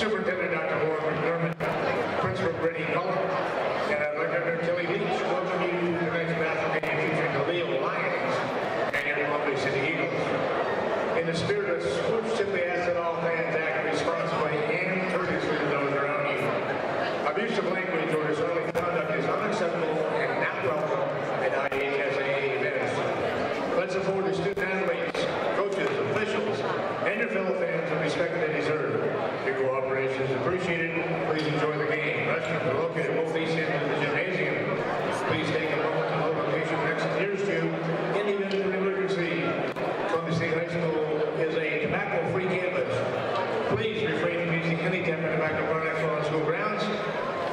Superintendent Dr. Warren McDermott, Principal Brittany Cullen, and Athletic Kelly Leach welcome you to tonight's basketball game featuring the Leo Lions and your Columbia City Eagles. In the spirit of sports, simply ask that all fans act responsibly and courteously to those around you. Abusive language or disorderly conduct is unacceptable and not welcome at WJHS events. Let's afford the student athletes, coaches, officials, and your fellow fans the respect they deserve. Your cooperation is appreciated. Please enjoy the game. Restrooms are located both east ends of the gymnasium. Please take a moment to the location next nearest you in the event of an emergency. Columbia State High School is a tobacco-free campus. Please refrain from using any type of tobacco products on school grounds.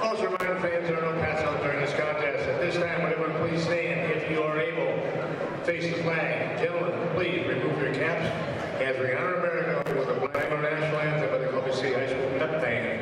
Also, reminder fans there are no pass out during this contest. At this time, would everyone please stand if you are able. Face the flag. Gentlemen, please remove your caps as we honor America with the flag of national anthem by the Columbia City High School Pep Band.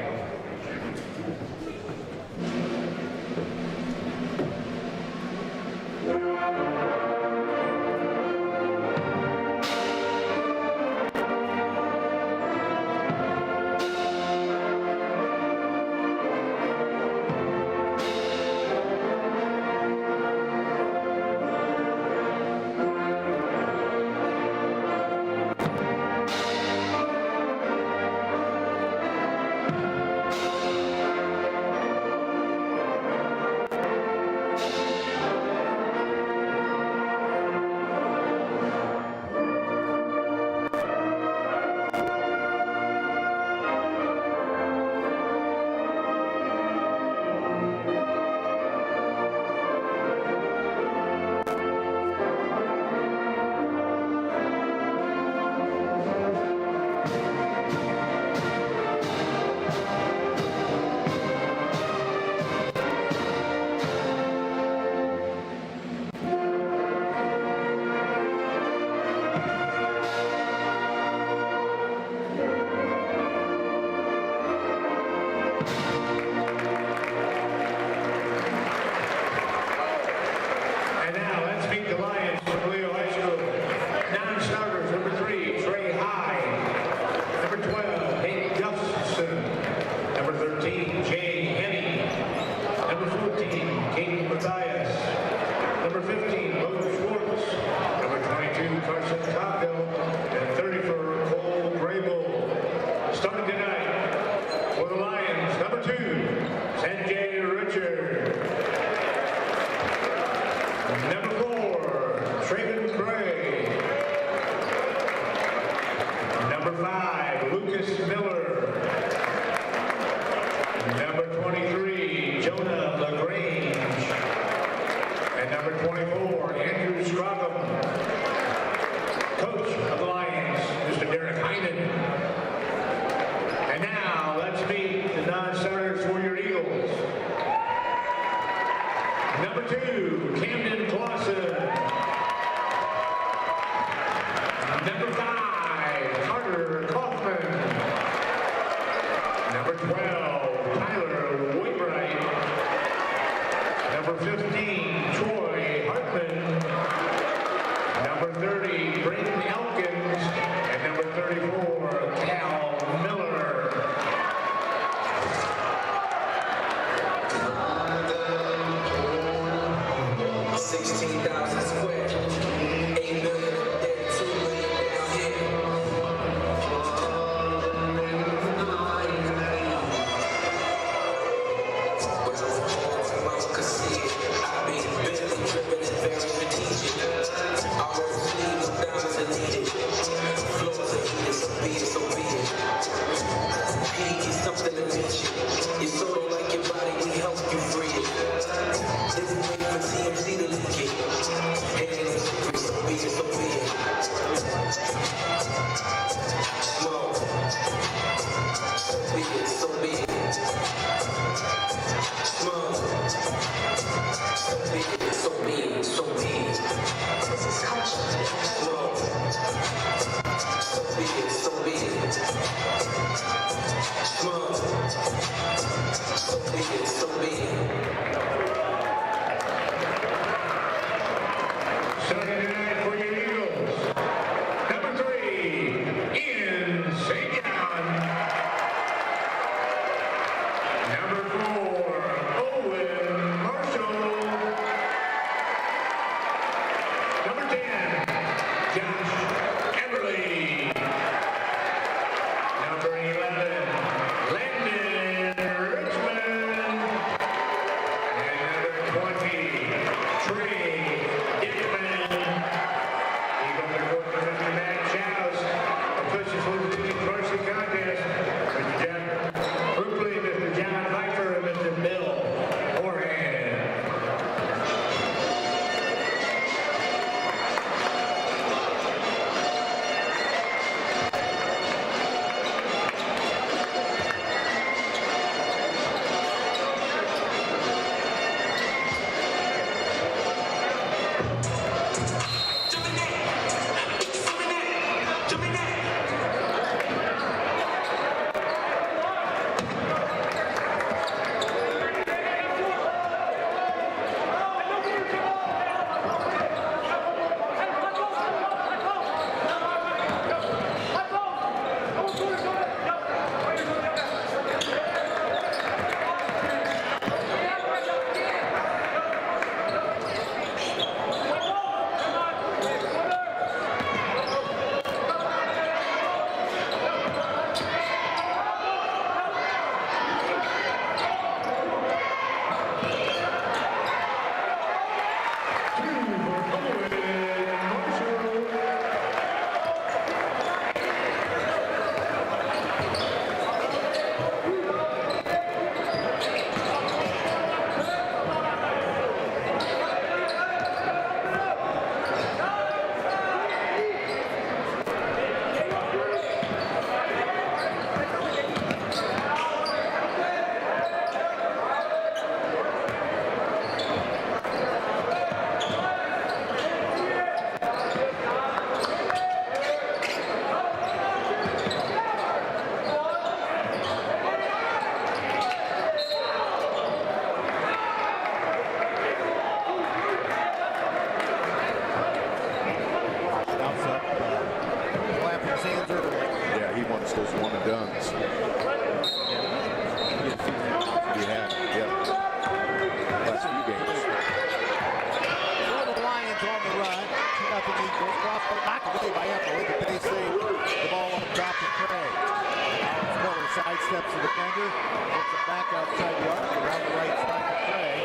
Sidesteps the defender. Puts it back outside the arc. Around the right side of Trey.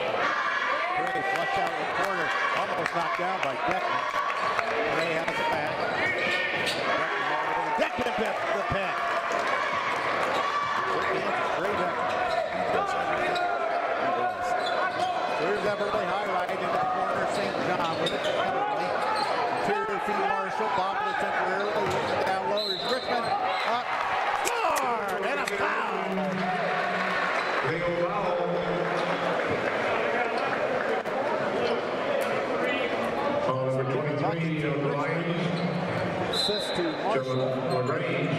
Trey flush out in the corner. Almost knocked down by Beckman. Trey has it back. Beckman gets the pen. Great effort. There's Everly high right into the corner. St. John with it. Everly. Interior feed Marshall. Bobbing it temporarily. Down low. There's Richmond. Up. Score! And a foul. Legal foul. Number 23 of the Lions. Assist to Marshall. Range.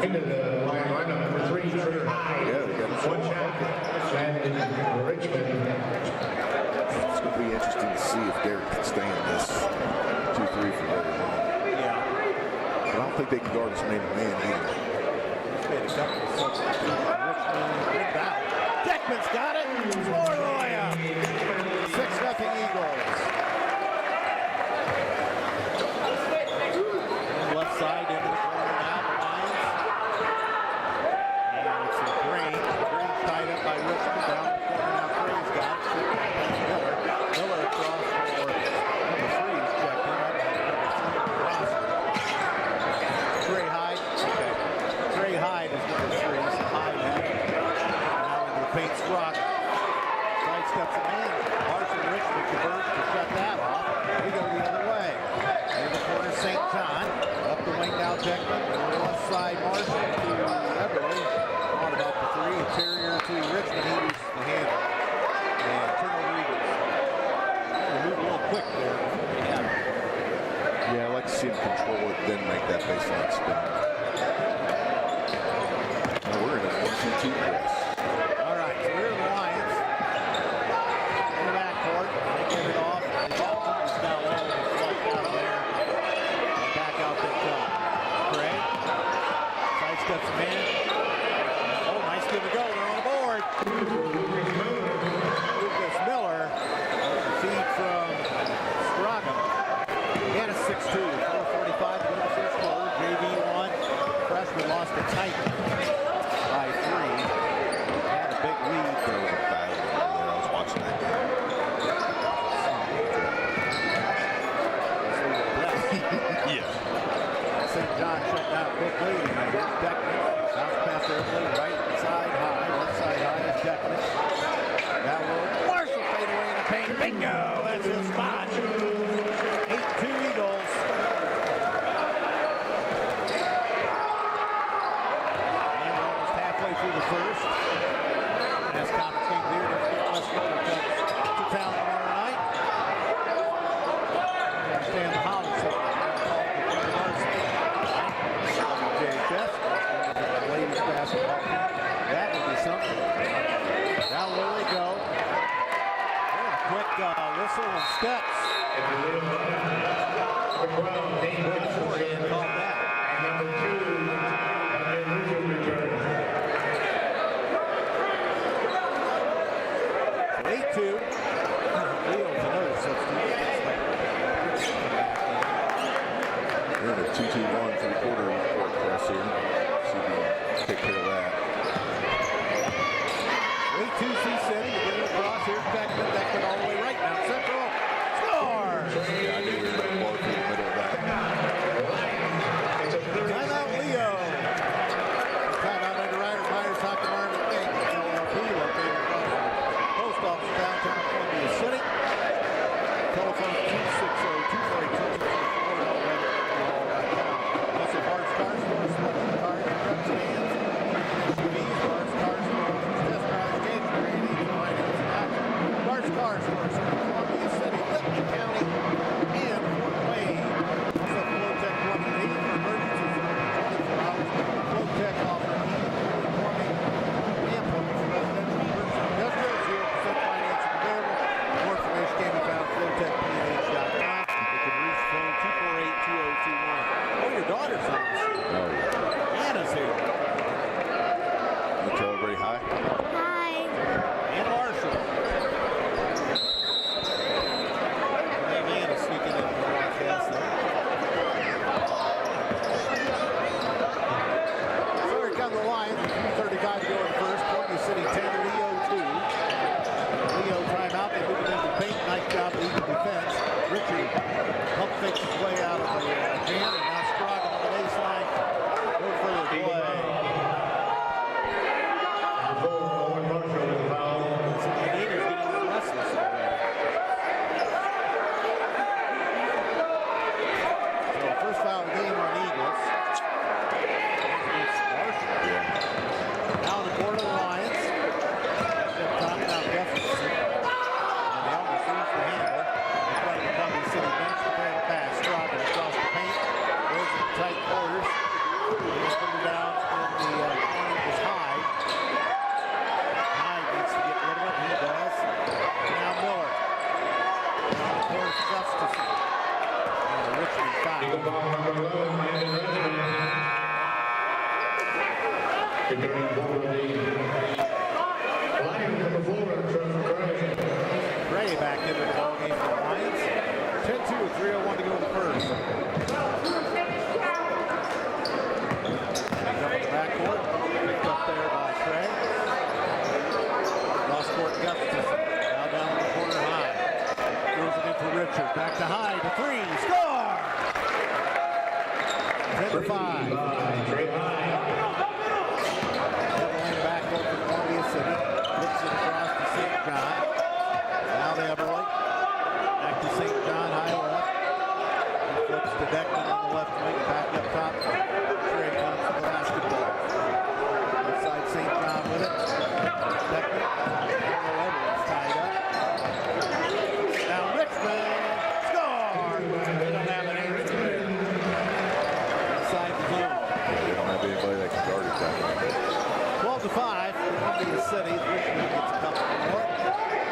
Into the line lineup number 3, Trigger High. Yeah, they got one shot. And Richmond. It's going to be interesting to see if Derek can stay in this 2-3 for very long. Yeah. But I don't think they can guard his man-to-man either. Made a couple of substitutes. Richmond inbound. Beckman's got it. Score the layup. 6-0 Eagles. Left side into the corner now. The Lions. And it's a Green. Green tied up by Richmond. Down the corner now. Green's got it. That's Miller. Miller across for number 3. He's checked in. Trey Hyde. Okay. Trey Hyde is number 3. So Hyde now into the paint squad. Sidesteps a man. Marshall Richmond converts to shut that off. We go the other way. In the corner, St. John. Up the wing now, Beckman. Left side, Marshall to Everly. On about the 3. Interior to Richmond. He loses the handle. And turnover Eagles. They move a little quick there. Yeah, I like to see him control it, then make that baseline spin. Now we're in a 1-2-2 press. All right, so we're the Lions. In the backcourt. They get it off. The ball is now low. Flush out there. And back out the top. Craig. Sidesteps a man. Oh, nice give and go. They're on the board. Lucas Miller. Feed from Scroggum. And a 6-2. 4:45 in the first quarter. JV1. Freshman lost to Titan by 3. Had a big lead. There was a foul there. I was watching that game. Yeah. St. John shut down quickly. And here's Beckman. Bounce pass early. Right side high. Left side high is Beckman. That will Marshall fade away in the paint. Bingo! That's his spot. 8-2 Eagles. And we're almost halfway through the first. As conference game leader, West Florida comes to town tomorrow night. Understand the Holland Varsity. WJHS. The ladies basketball team. That would be something. Now will they go? A quick whistle and steps. And called that. And number 2, return. 8-2. Leo's another substitute. We're in a 2-2-1 for the quarter court press here. See if we can take care of that. 8-2 C-City. Get it across. Here's Beckman. Beckman all the way right now. Central. Score! Yeah, I knew we were going to walk through the middle of that. Timeout Leo. Timeout underwriter Myers Hockey Marvin King. LLP located across the post office downtown Columbia City. Telephone 260-242-24. Also Bars Cars Stores, Car and Truck Stands. SUVs, Bars Cars Stores, Test Drives, Games, Grading, Gray back into the ball game for the Lions. 10-2, 3:01 to go in the first. Backcourt, picked up there by Trey. Cross court Gustafson, now down in the corner high. Throws it in for Richard, back to High, the three, score! 10-5. Madeline back over to Columbia City, flips it across to St. John. Now to Everly, back to St. John, high left. He flips to Beckman on the left wing, back up top. Trey comes to the basketball. Inside St. John with it. Beckman, Everly's tied up. Now Richmond, score! They don't have an answer there. Inside the zone. They don't have anybody that can guard it that way. 12-5, Columbia City. Richmond gets a couple more.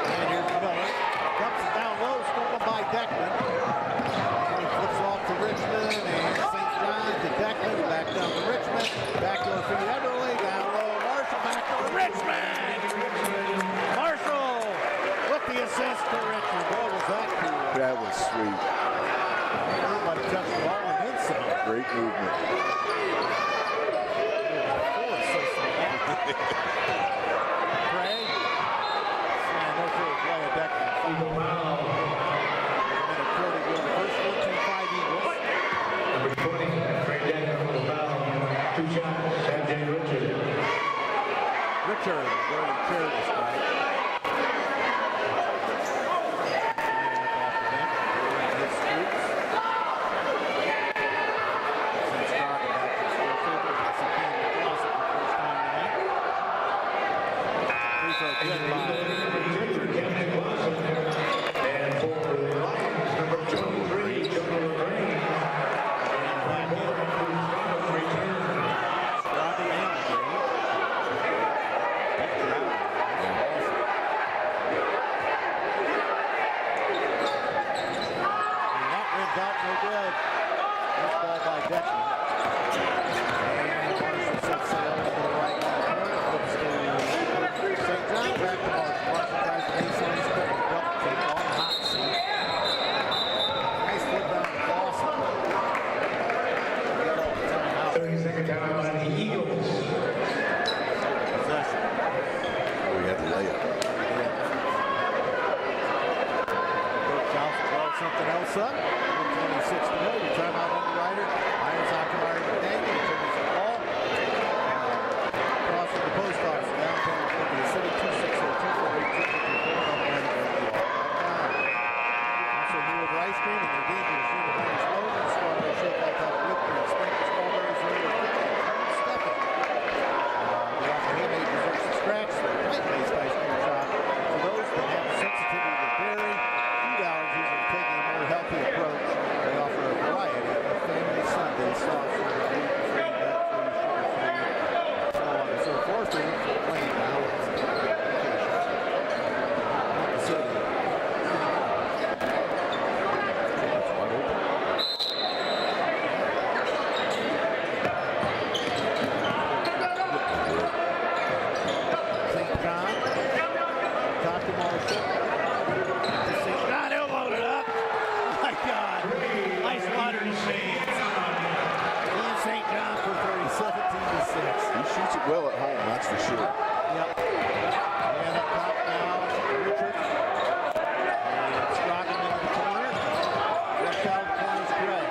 And here's Miller. Dumps it down low, stolen by Beckman. And he flips off to Richmond, and St. John to Beckman, back down to Richmond. Backdoor feed Everly, down low, Marshall, backdoor Richmond! Marshall with the assist to Richmond. Boy, was that cool. That was sweet. Everybody touched the ball and then some. Great movement. Four assists on that. Craig. No further play of Beckman. Minute 40 to go in the first. 14-5 Eagles. Number 20, Trey Daniel with the foul. 2 shots, Sanjay Richard. Richard going to chair the strike. His streaks. Since starting back to score favor, as he came across it the first time tonight. Free throw good by Richard. And for the Lions, number 23, Jonah Green. And back in to Scott return. Robbie and the game. And that rims out no good. This ball by Beckman. And Marshall sets it over to the right corner. Flips to St. John. Back to Marshall. Marshall tries to baseline spin. Double kick on the hot seat. Nice flip down to Dawson. They call the timeout. 32nd time on the Eagles. Possession. We had the layup. Coach Johnson brought something else up. 1:26 to go. You timeout on the rider. Irons out to Ryan McDaniel. He turns the ball. Crossing the post office. Downtown Columbia City. 260-248-254. Also here with ice cream and their dangerous unicorn slogan. Strawberry shake on top of whipped cream. Sprinkle strawberries over the stuffing. We offer handmade desserts and scratch. Plant-based ice cream shop. For those that have a sensitivity to dairy, food allergies, and taking a more healthy approach, they offer a variety of family Sundays, soft serve, gluten-free, nut-free, sugar-free, so on and so forth. They look for plain balance. The city. That's wide open. St. John. Top to Marshall. To St. John. He'll load it up. Oh my God. Nice water machine. And St. John for 17-6. He shoots it well at home, that's for sure. Yep. And up top now, Richard. And Scroggin into the corner. Left out of the corner is Gray.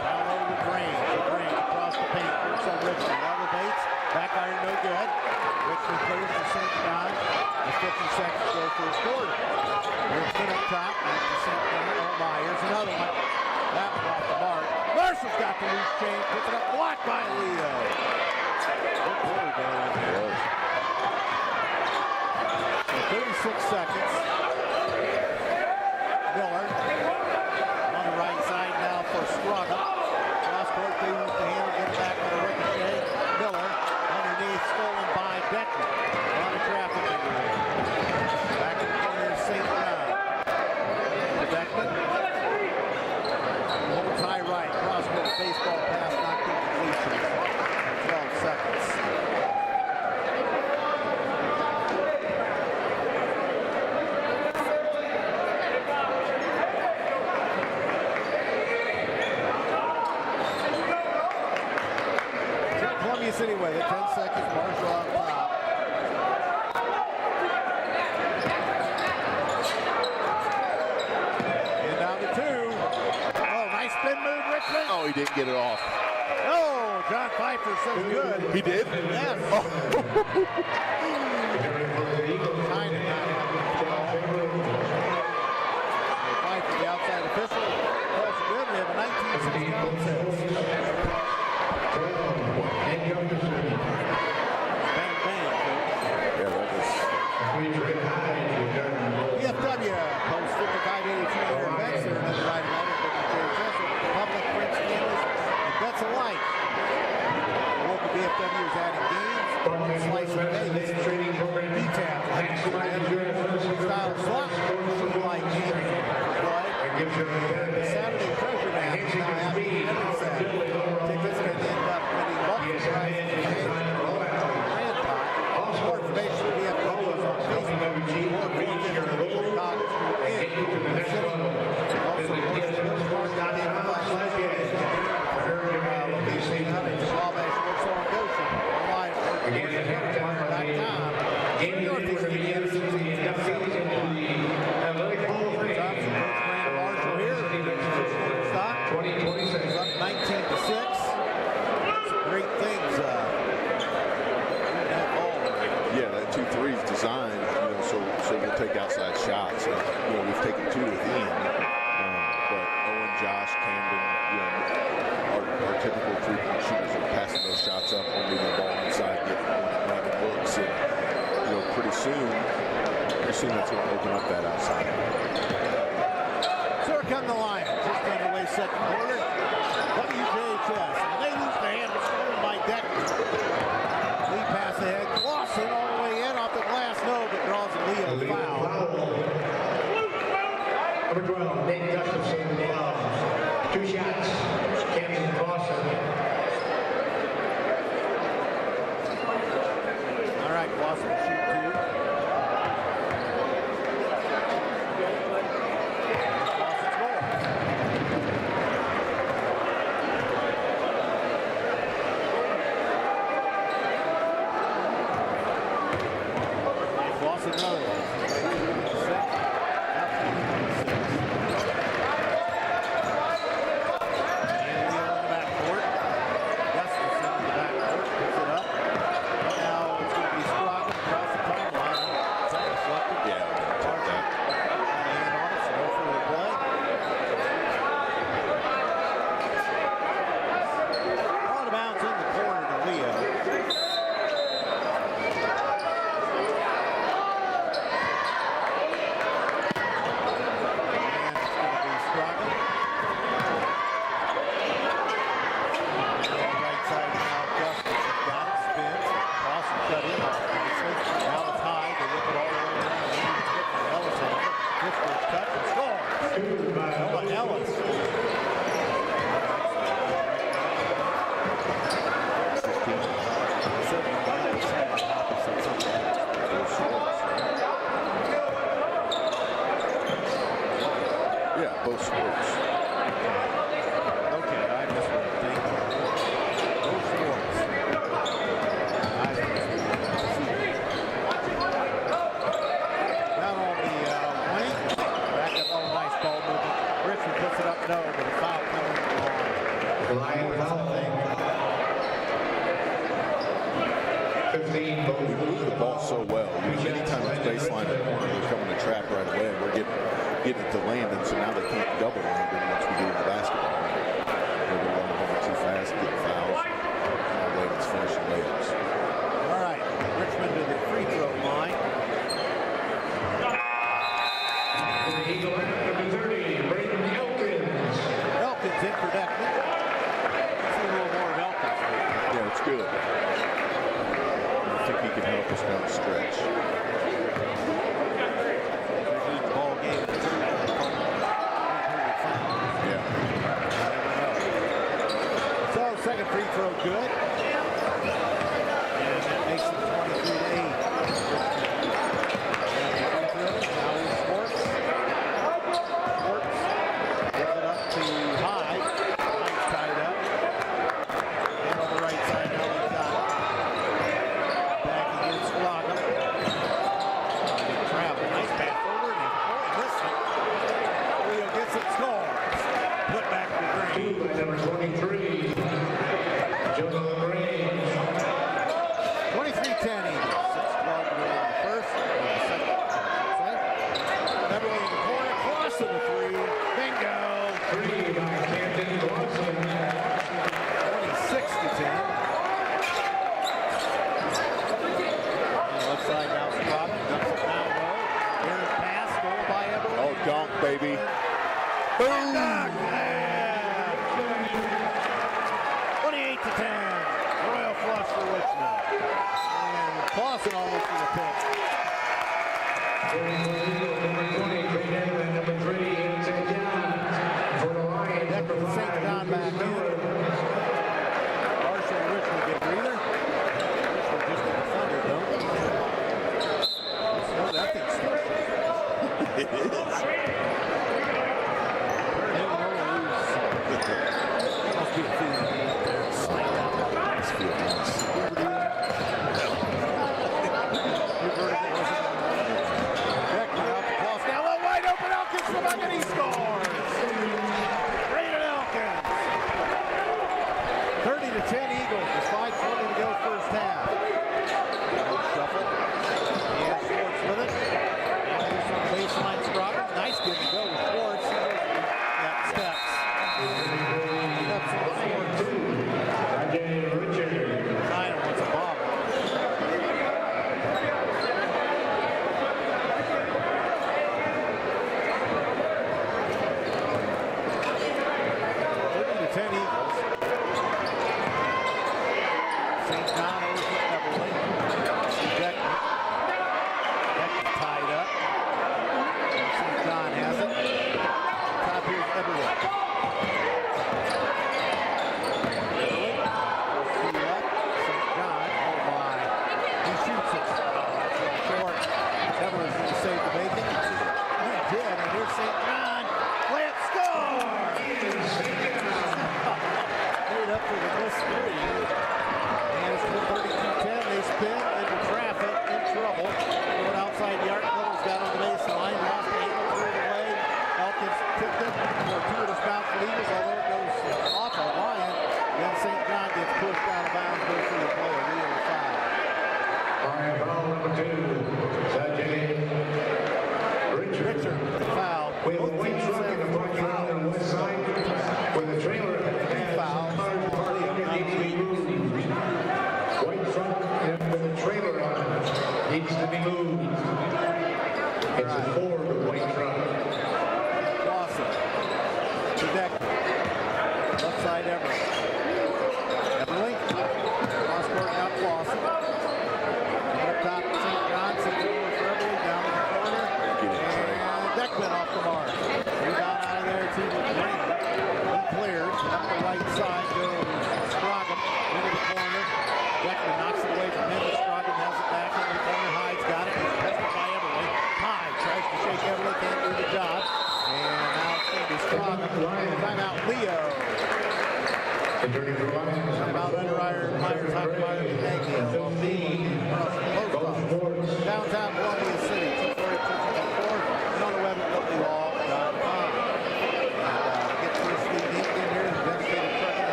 Down over to Green. Green across the paint. Works on Richmond. Elevates. Back iron no good. Richmond clears to St. John. With 50 seconds to go for his quarter. Richmond up top. Back to St. John. Oh my, here's another one. That one off the mark. Marshall's got the loose change. Puts it up. Blocked by Leo. Good quarter going on there. 36 seconds. Miller on the right side now for Scroggin. Cross court, they use the handle, get it back on a ricochet. Miller underneath, stolen by Beckman. On the traffic. Back in the corner is St. John. Beckman. Holds high right. Cross court, baseball pass, knocked in completion. 12 seconds. didn't get it off. Oh, John Pfeiffer says good. He did? Yes. Kind of not happy. Pfeiffer, the outside official. Calls it good. We have a 19-6 contest. Bang, bang. Yeah, that was. VFW post 5583 air events. They're another ride ladder for WJHS. Public, French, cameras, and bets alike. The local VFW is adding games. Slice of Davis. Detail. Style slot. Like games. Play. The Saturday treasure map is now happening every Saturday. Tickets can end up winning multiple prizes and grand pot. More information at VFW is on Facebook. Or College also, great things. Yeah, that 2-3 is designed, so we'll take outside shots. We've taken 2 with Ian, but Owen, Josh, Camden, our typical 3-point shooters are passing those shots up, or moving the ball inside, grabbing looks, and pretty soon that's going to open up that outside. So here come the Lions, just underway second quarter. WJHS, and they lose the handle, stolen by Decker. Lead pass ahead, Clausen all the way in off the glass, no, but draws a Leo foul. Number 12, Nate Gustafson, 2 shots. Camden Clausen. All right, Clausen will shoot 2. Both sports. Okay, I just want to think. Both sports. Down on the wing. Back up on nice ball movement. Richard puts it up, no, but a foul coming on. The Lions foul. 15 We move the ball so well. Anytime it's baseline or corner, we're coming to trap right away. We're getting it to land, and so now they can't double land it once we do the basketball. They're going to run too fast, get fouls. Layups, finishing layups. All right, Richmond to the free throw line. Elkins in for Deckman. See a little more of Elkins. Yeah, it's good. I think he can help us down the stretch. Ball game. Yeah. So second free throw good. And that makes it 23-8. Now he's Sports. Sports gives it up to Hyde. Hyde's tied up. And on the right side now we've got back against Schlager. Travel. Nice pass over. And listen. Leo gets it, scores. Put back to Green. Number 23. baby. Boom! 28-10. Royal flush for Richmond. And Clausen almost in the pick. Number 20, and number 3, St. John. For the Lions, Decker number St. 5, John back in. Marshall and Richmond get breather. Richmond just a defender, though. Oh, that thing's stuck. It is. Must be a feeling up there. Slammed out. Must feel nice. Beckman out the cross. Now a wide open Elkins from back and he scores. Brayden Elkins. 30-10 Eagles. There's 5:20 to go first half. Shuffle. And Schwartz with it. And here's some baseline Scroggin. Nice give and go with Schwartz. That steps. Steps on Schwartz. Nine wants a ball.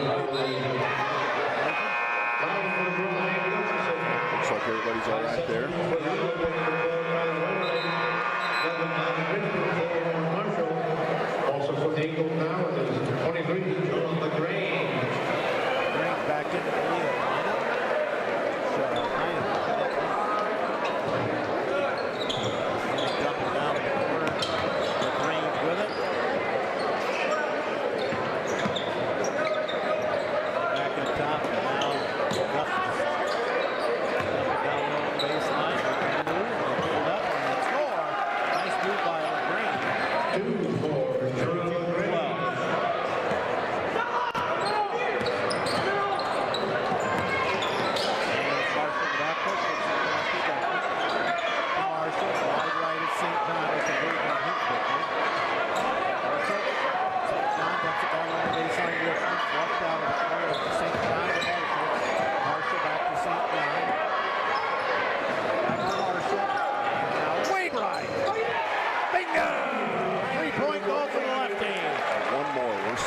Looks like everybody's all right there. Also for the Eagles now, it is 23, John LaGrange. Grange back in the lead. Jumping down the corner. LaGrange with it. Back up top now. Jumping down the baseline. They move and they pull it up and they score. Nice move by LaGrange. 2 for Drew LaGrange.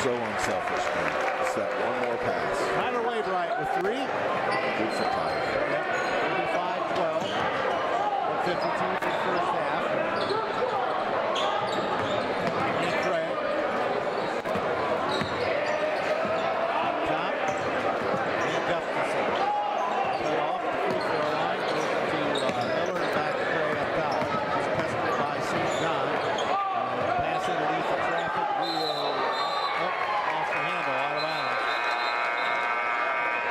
So unselfish, man. It's that one more pass. Tyler Wainwright with 3. Good for Tyler. 35-12. 52 for the first half. And Craig. Top. And Gustafson. Cut off the free throw line. Goes to Miller and back to Craig up top. It's tested by St. John. Pass underneath the traffic wheel. Off the handle, out of bounds.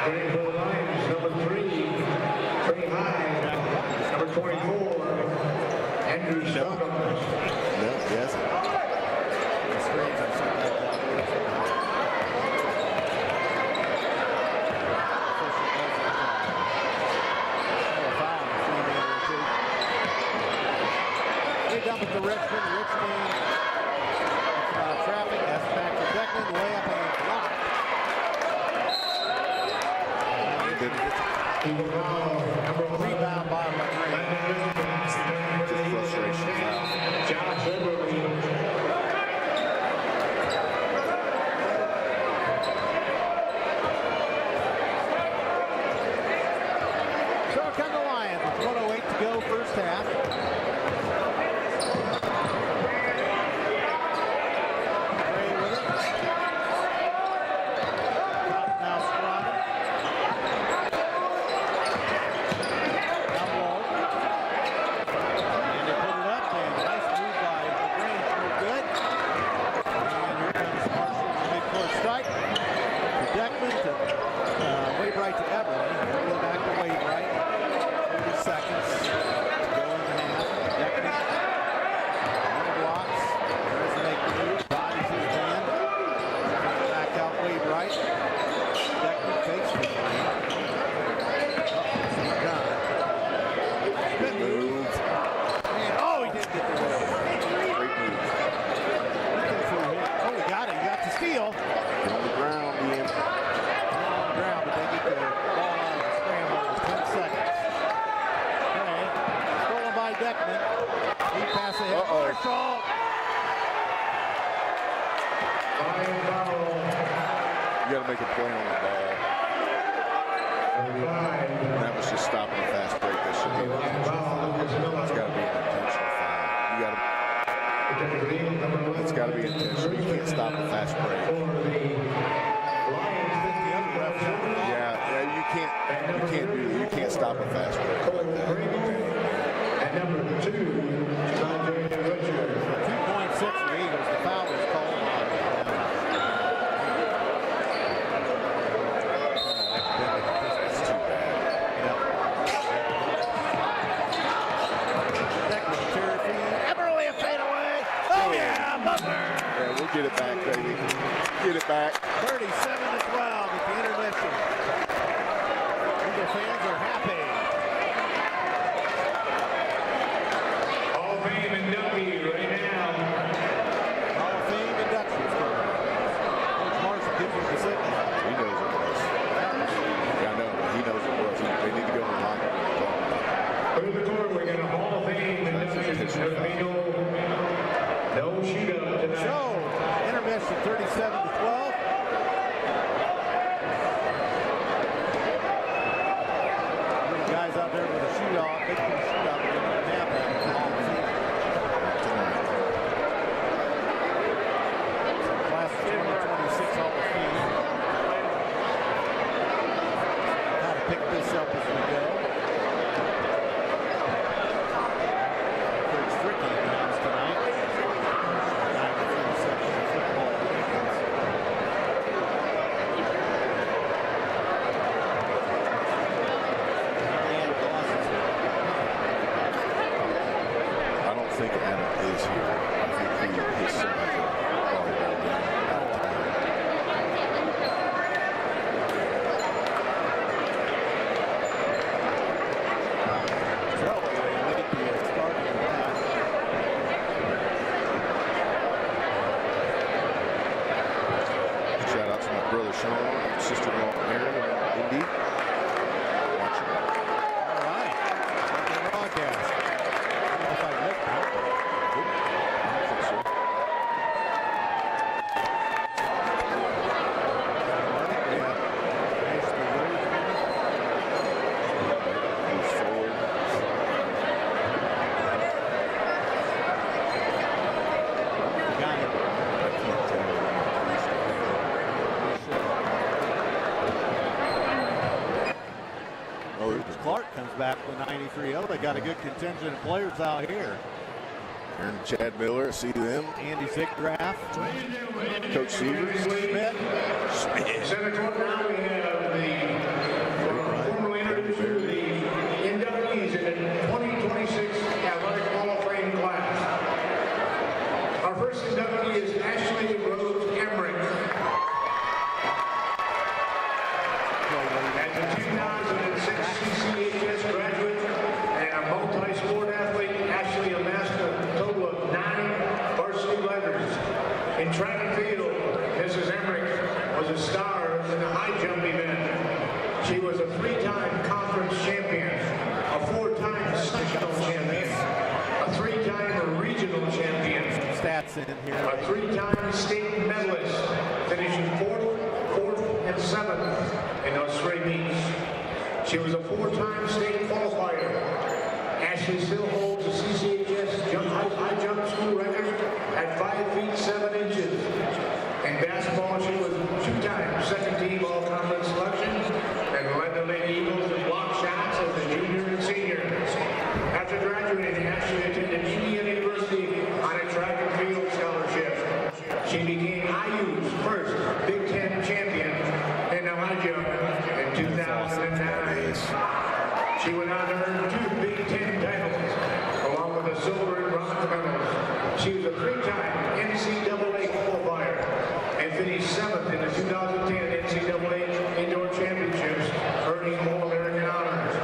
Ready for the Lions, number 3, Trey Hyde. Number 24, Andrew Stockholm. No, yes. It's strange or something like that. They dump it to Richmond. Traffic. That's back to Beckman. Way up and blocked. Rebound by LaGrange. Frustration foul. Josh Everly. So come the Lions with 1:08 to go, first half. You got to make a play on the ball. And that was just stopping a fast break. That should be an intentional foul. It's got to be an intentional foul. You got to. It's got to be intentional. You can't stop a fast break. Yeah, you can't do that. You can't stop a fast break like that. And number 2, Sanjay Richard. 2.6 for the Eagles. The foul was called on. That's too bad. Everly a fadeaway. Oh yeah, Butler. Yeah, we'll get it back, baby. Get it back. 37-12 at the intermission. Eagle fans are happy. All to pick this up as we go. Coach Fricky in the house tonight. Guy with the section of football. I don't think Adam is here. I think his son is volleyball game out of town. Shout out to my brother Sean, sister-in-law Aaron, and Indy. Watching. All right. The broadcast. I don't know if I looked at it. I don't think so. Moves forward. Got it. I can't tell. Oh, it was Clark comes back with 93-0. They got a good contingent of players out here. Aaron and Chad Miller, I see them. Andy Zickdraff, Coach Severs. Schmidt. Senator, now we have the formally introduced the inductees in the 2026 Athletic Hall of Fame class. Our first inductee is Ashley Rose Emmerich. As a 2006 CCHS graduate and a multi-sport athlete, Ashley amassed a total of 9 varsity letters. In track and field, Mrs. Emmerich was a star in the high jump event. She was a 3-time conference champion, a 4-time sectional champion, a 3-time regional champion, Stats in here. a 3-time state medalist, finishing 4th, and 7th in those 3 meets. She was a 4-time state qualifier. Ashley still holds the CCHS high jump school record at 5 feet 7 inches. In basketball, she was 2-time second-team all-conference selection and led the Lady Eagles in block shots as a junior and senior. After graduating, Ashley attended Indiana University on a track and field scholarship. She became IU's first Big Ten champion in the high jump in 2009. She went on to earn 2 Big Ten titles, along with the silver and bronze medals. She was a 3-time NCAA qualifier and finished 7th in the 2010 NCAA Indoor Championships, earning All-American honors.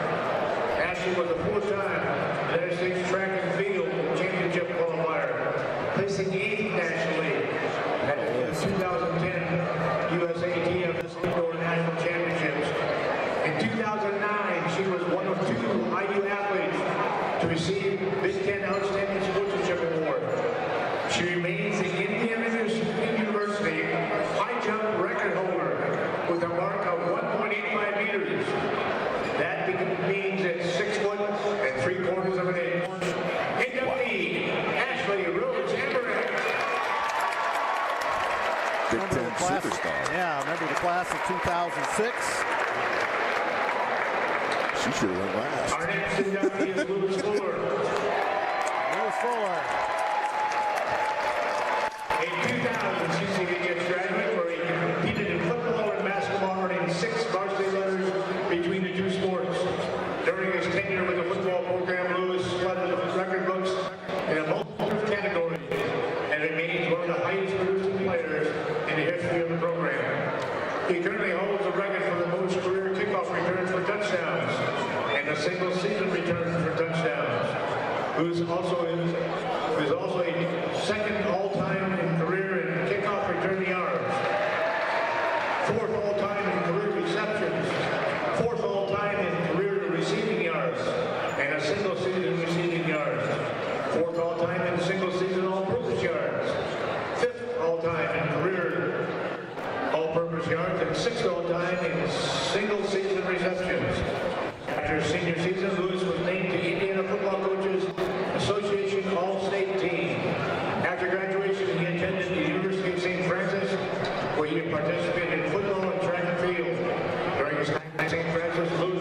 Ashley was a 4-time United States Track and Field Championship qualifier, placing 8th nationally at the 2010 USATF Indoor National Championships. In 2009, she was one of 2 IU athletes to receive Big Ten Outstanding Sportsmanship Award. She remains the Indiana University high jump record holder with a mark of 1.85 meters. That means it's 6 foot and 3/4 of an inch. Inductee, Ashley Rose Emmerich. Big Remember Ten the class- superstar. Yeah, remember the class of 2006? She should have went last. Our next inductee is Lewis Fuller. Lewis Fuller. A 2000 CCHS graduate where he competed in football and basketball, earning 6 varsity letters between the 2 sports. During his tenure with the football program, Lewis led the record books in a multitude of categories and remains one of the highest producing players in the history of the program. He currently holds the record for the most career kickoff returns for touchdowns and the single season returns for touchdowns. Who's also a second all-time in career in kickoff return yards, 4th all-time in career receptions, 4th all-time in career receiving yards, and a single season receiving yards, 4th all-time in single season all-purpose yards, 5th all-time in career all-purpose yards, and 6th all-time in single season receptions. After his senior season, Lewis was named to Indiana Football Coaches Association All-State Team. After graduation, he attended the University of St. Francis, where he participated in football and track and field. During his time at St. Francis, Lewis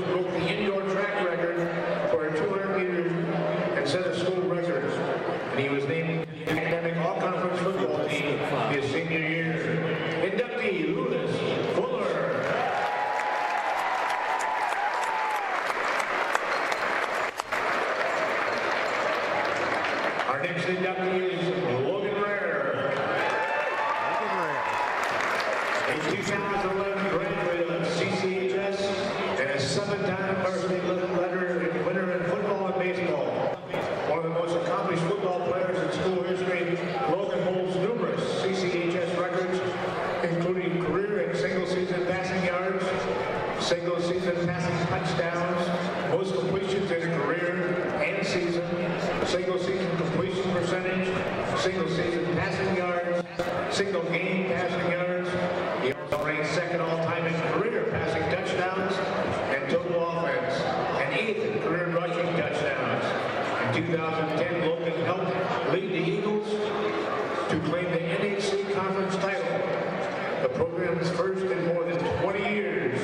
single season passing touchdowns, most completions in a career and season, single season completion percentage, single season passing yards, single game passing yards. He also ranked second all-time in career passing touchdowns and total offense, and 8th in career rushing touchdowns. In 2010, Logan helped lead the Eagles to claim the NHC Conference title, the program's first in more than 20 years.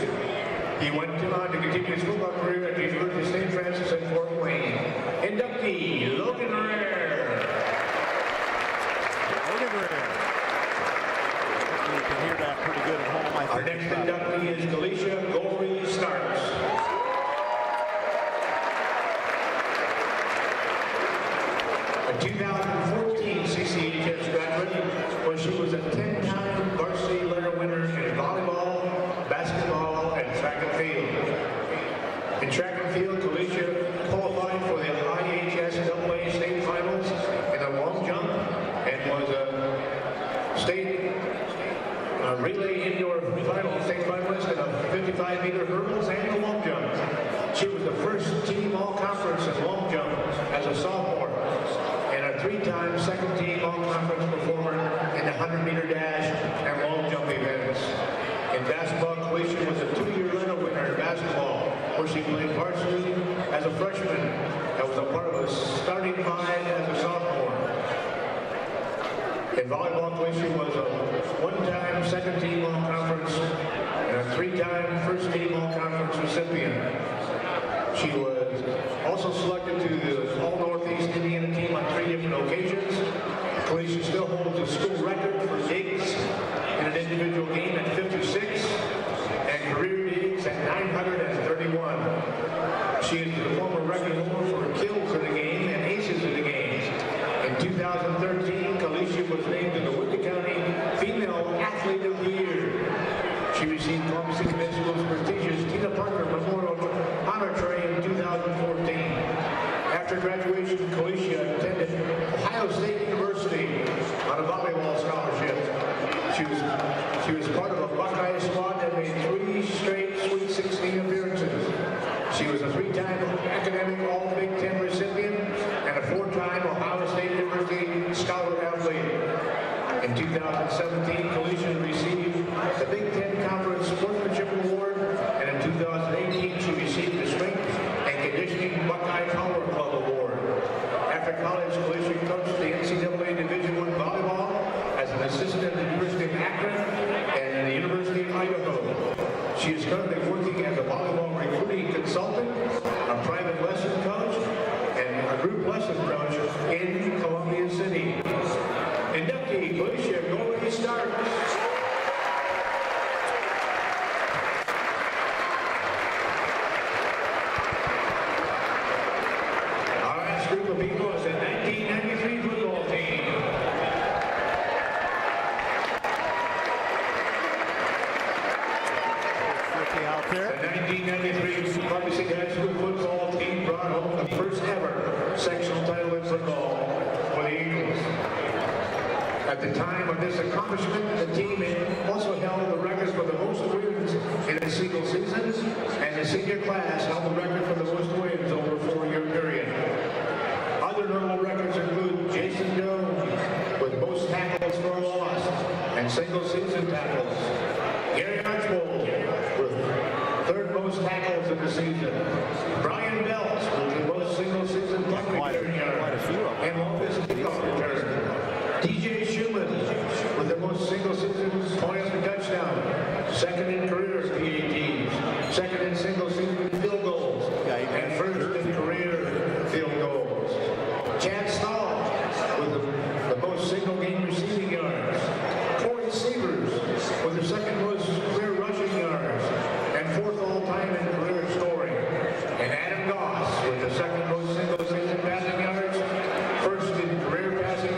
He went on to continue his football career at the University of St. Francis in Fort Wayne. Inductee, Logan Rare. Logan Rare. You can hear that pretty good at home, I think. Our next inductee is Galicia Gory Starks. A 2014 CCHS graduate, where she was a 10-time varsity letter winner in volleyball, basketball, and track and field. In track and field, Galicia qualified for the IHS AA state finals in the long jump and was a state relay indoor state finalist in the 55-meter hurdles and the long jump. She was the first team all-conference in long jump as a sophomore, and a 3-time second-team all-conference performer in the 100-meter dash and long jump events. In basketball, Galicia was a 2-year letter winner in basketball, where she played varsity as a freshman and was a part of a starting 5 as a sophomore. In volleyball, Galicia was a 1-time second-team all-conference and a 3-time first-team all-conference recipient. She was also selected to the All-Northeast Indiana team on 3 different occasions. Galicia still holds a school record for digs in an individual game at 56 and career digs at 931. She is the former record holder for kills in the game and aces in the games. In 2013, Galicia was named to the Whitley County Female Athlete of the Year. She received Columbus City Municipal's prestigious Tina Parker Memorial Honor Tray in 2014. After graduation, Galicia attended Ohio State University on a volleyball scholarship. She was part of a Buckeye squad that made 3 straight Sweet 16 appearances. She was a 3-time academic All-Big Ten recipient and a 4-time Ohio State University Scholar Athlete. In 2017, Galicia received the Big Ten Conference Sportsmanship Award, and in 2018, she received the Strength and Conditioning Buckeye Power Club Award. After college, Galicia coached the NCAA Division I volleyball as an assistant at the University of Akron and the University of Idaho. She is currently working as a volleyball recruiting consultant, a private lesson coach, and a group lesson coach in Columbia City. Inductee, Galicia Gory Starks. Our last group of people is the 1993 football team. Out there. The 1993 Columbia City High School football team brought home the first ever sectional title in football for the Eagles. At the time of this accomplishment, the team also held the record for the most wins in a single season, and the senior class held the record for the most wins over a 4-year period. Other notable records include Jason Doe with most tackles for a loss and single season tackles. Gary Archbold with 3rd most tackles in the season. Brian Belts with the most single season punt return yards and longest kickoff return. DJ Schumann with the most single season points per touchdown. 2nd in career PATs. 2nd in single season field goals. And 1st in career field goals. Chad Stahl with the most single game receiving yards. Corey Sievers with the 2nd most career rushing yards and 4th all-time in career scoring. And Adam Goss with the 2nd most single season passing yards, 1st in career passing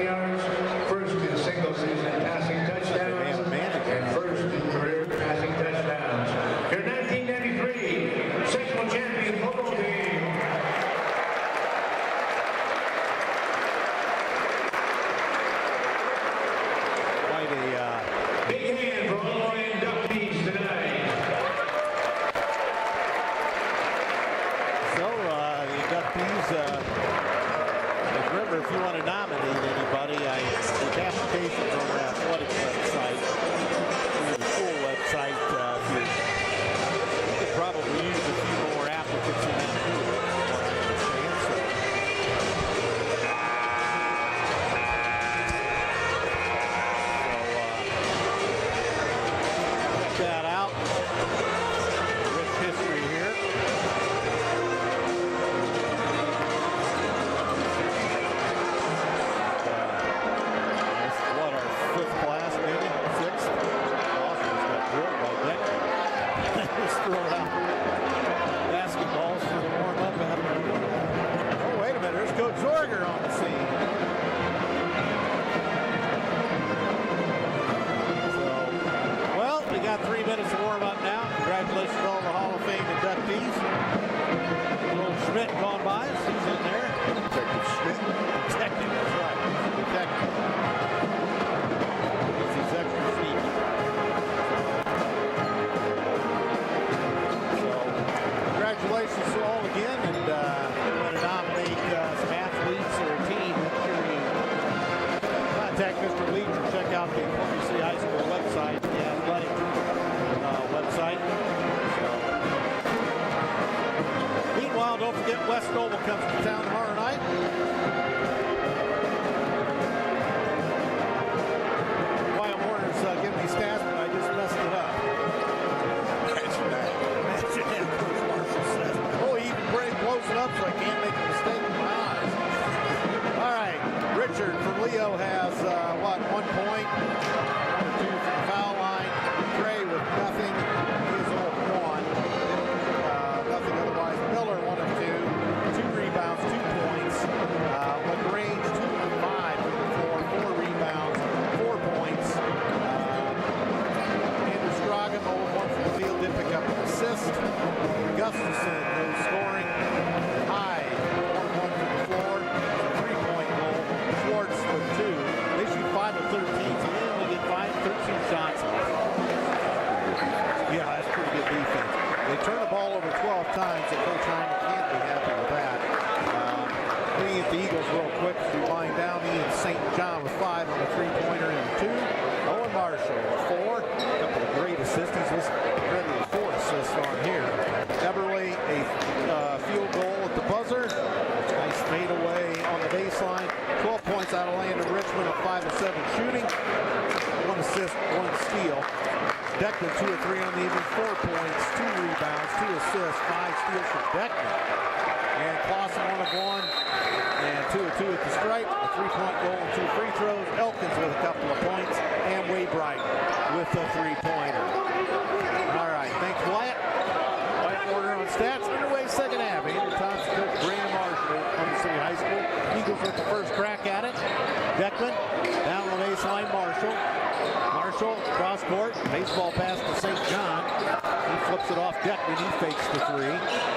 throw out basketballs for the warm-up. Oh, wait a minute. There's Coach Zorger on the scene. So, well, we got 3 minutes of warm-up now. Congratulations to all the Hall of Fame inductees. Little Schmidt gone by. He's in there. Detective Schmidt. Detective, that's right. Detective. He's extra sneaky. So, congratulations to all again, and we want to nominate some athletes or a team. Make sure you contact Mr. Leach or check out the Columbia City High School website, the athletic website. So, meanwhile, don't forget West Noble comes to town tomorrow night. Wyatt Warner's giving me stats, but I just messed it up. Imagine that. Imagine that, Coach Marshall says. Oh, he even blows it up so I can't make a mistake with my eyes. All right, Richard from Leo has, 1 point? 1 or 2 from the foul line. Trey with nothing. He is 0 for 1. Nothing otherwise. Miller 1 of 2. 2 rebounds, 2 points. LaGrange 2 of 5 from the floor. 4 rebounds, 4 points. Andrew Scroggin 0 of 1 from the field. Did pick up an assist. Gustafson, no scoring. Hyde 1 of 1 from the floor. 3-point goal. Schwartz with 2. They shoot 5 of 13, so they only get 13 shots. Yeah, that's pretty good defense. They turn the ball over 12 times, so Coach Hyman can't be happy with that. Looking at the Eagles real quick, as we wind down, Ian St. John with 5 on a 3-pointer and 2. Owen Marshall with 4. A couple of great assists. He's credited with 4 assists on here. Eberle, a field goal at the buzzer. Nice fade away on the baseline. 12 points out of Landon Richmond, a 5 of 7 shooting. 1 assist, 1 steal. Deckman 2 of 3 on the evening, 4 points, 2 rebounds, 2 assists, 5 steals for Deckman. And Clausen 1 of 1 and 2 of 2 at the stripe, a 3-point goal and 2 free throws. Elkins with a couple of points, and Wade Bright with a 3-pointer. All right, thanks Wyatt. Wyatt Warner on stats. Underway second half. Andrew Thompson, Coach Graham Marshall from the City High School. Eagles with the first crack at it. Deckman down the baseline. Marshall cross court. Baseball pass to St. John. He flips it off Deckman. He fakes the 3.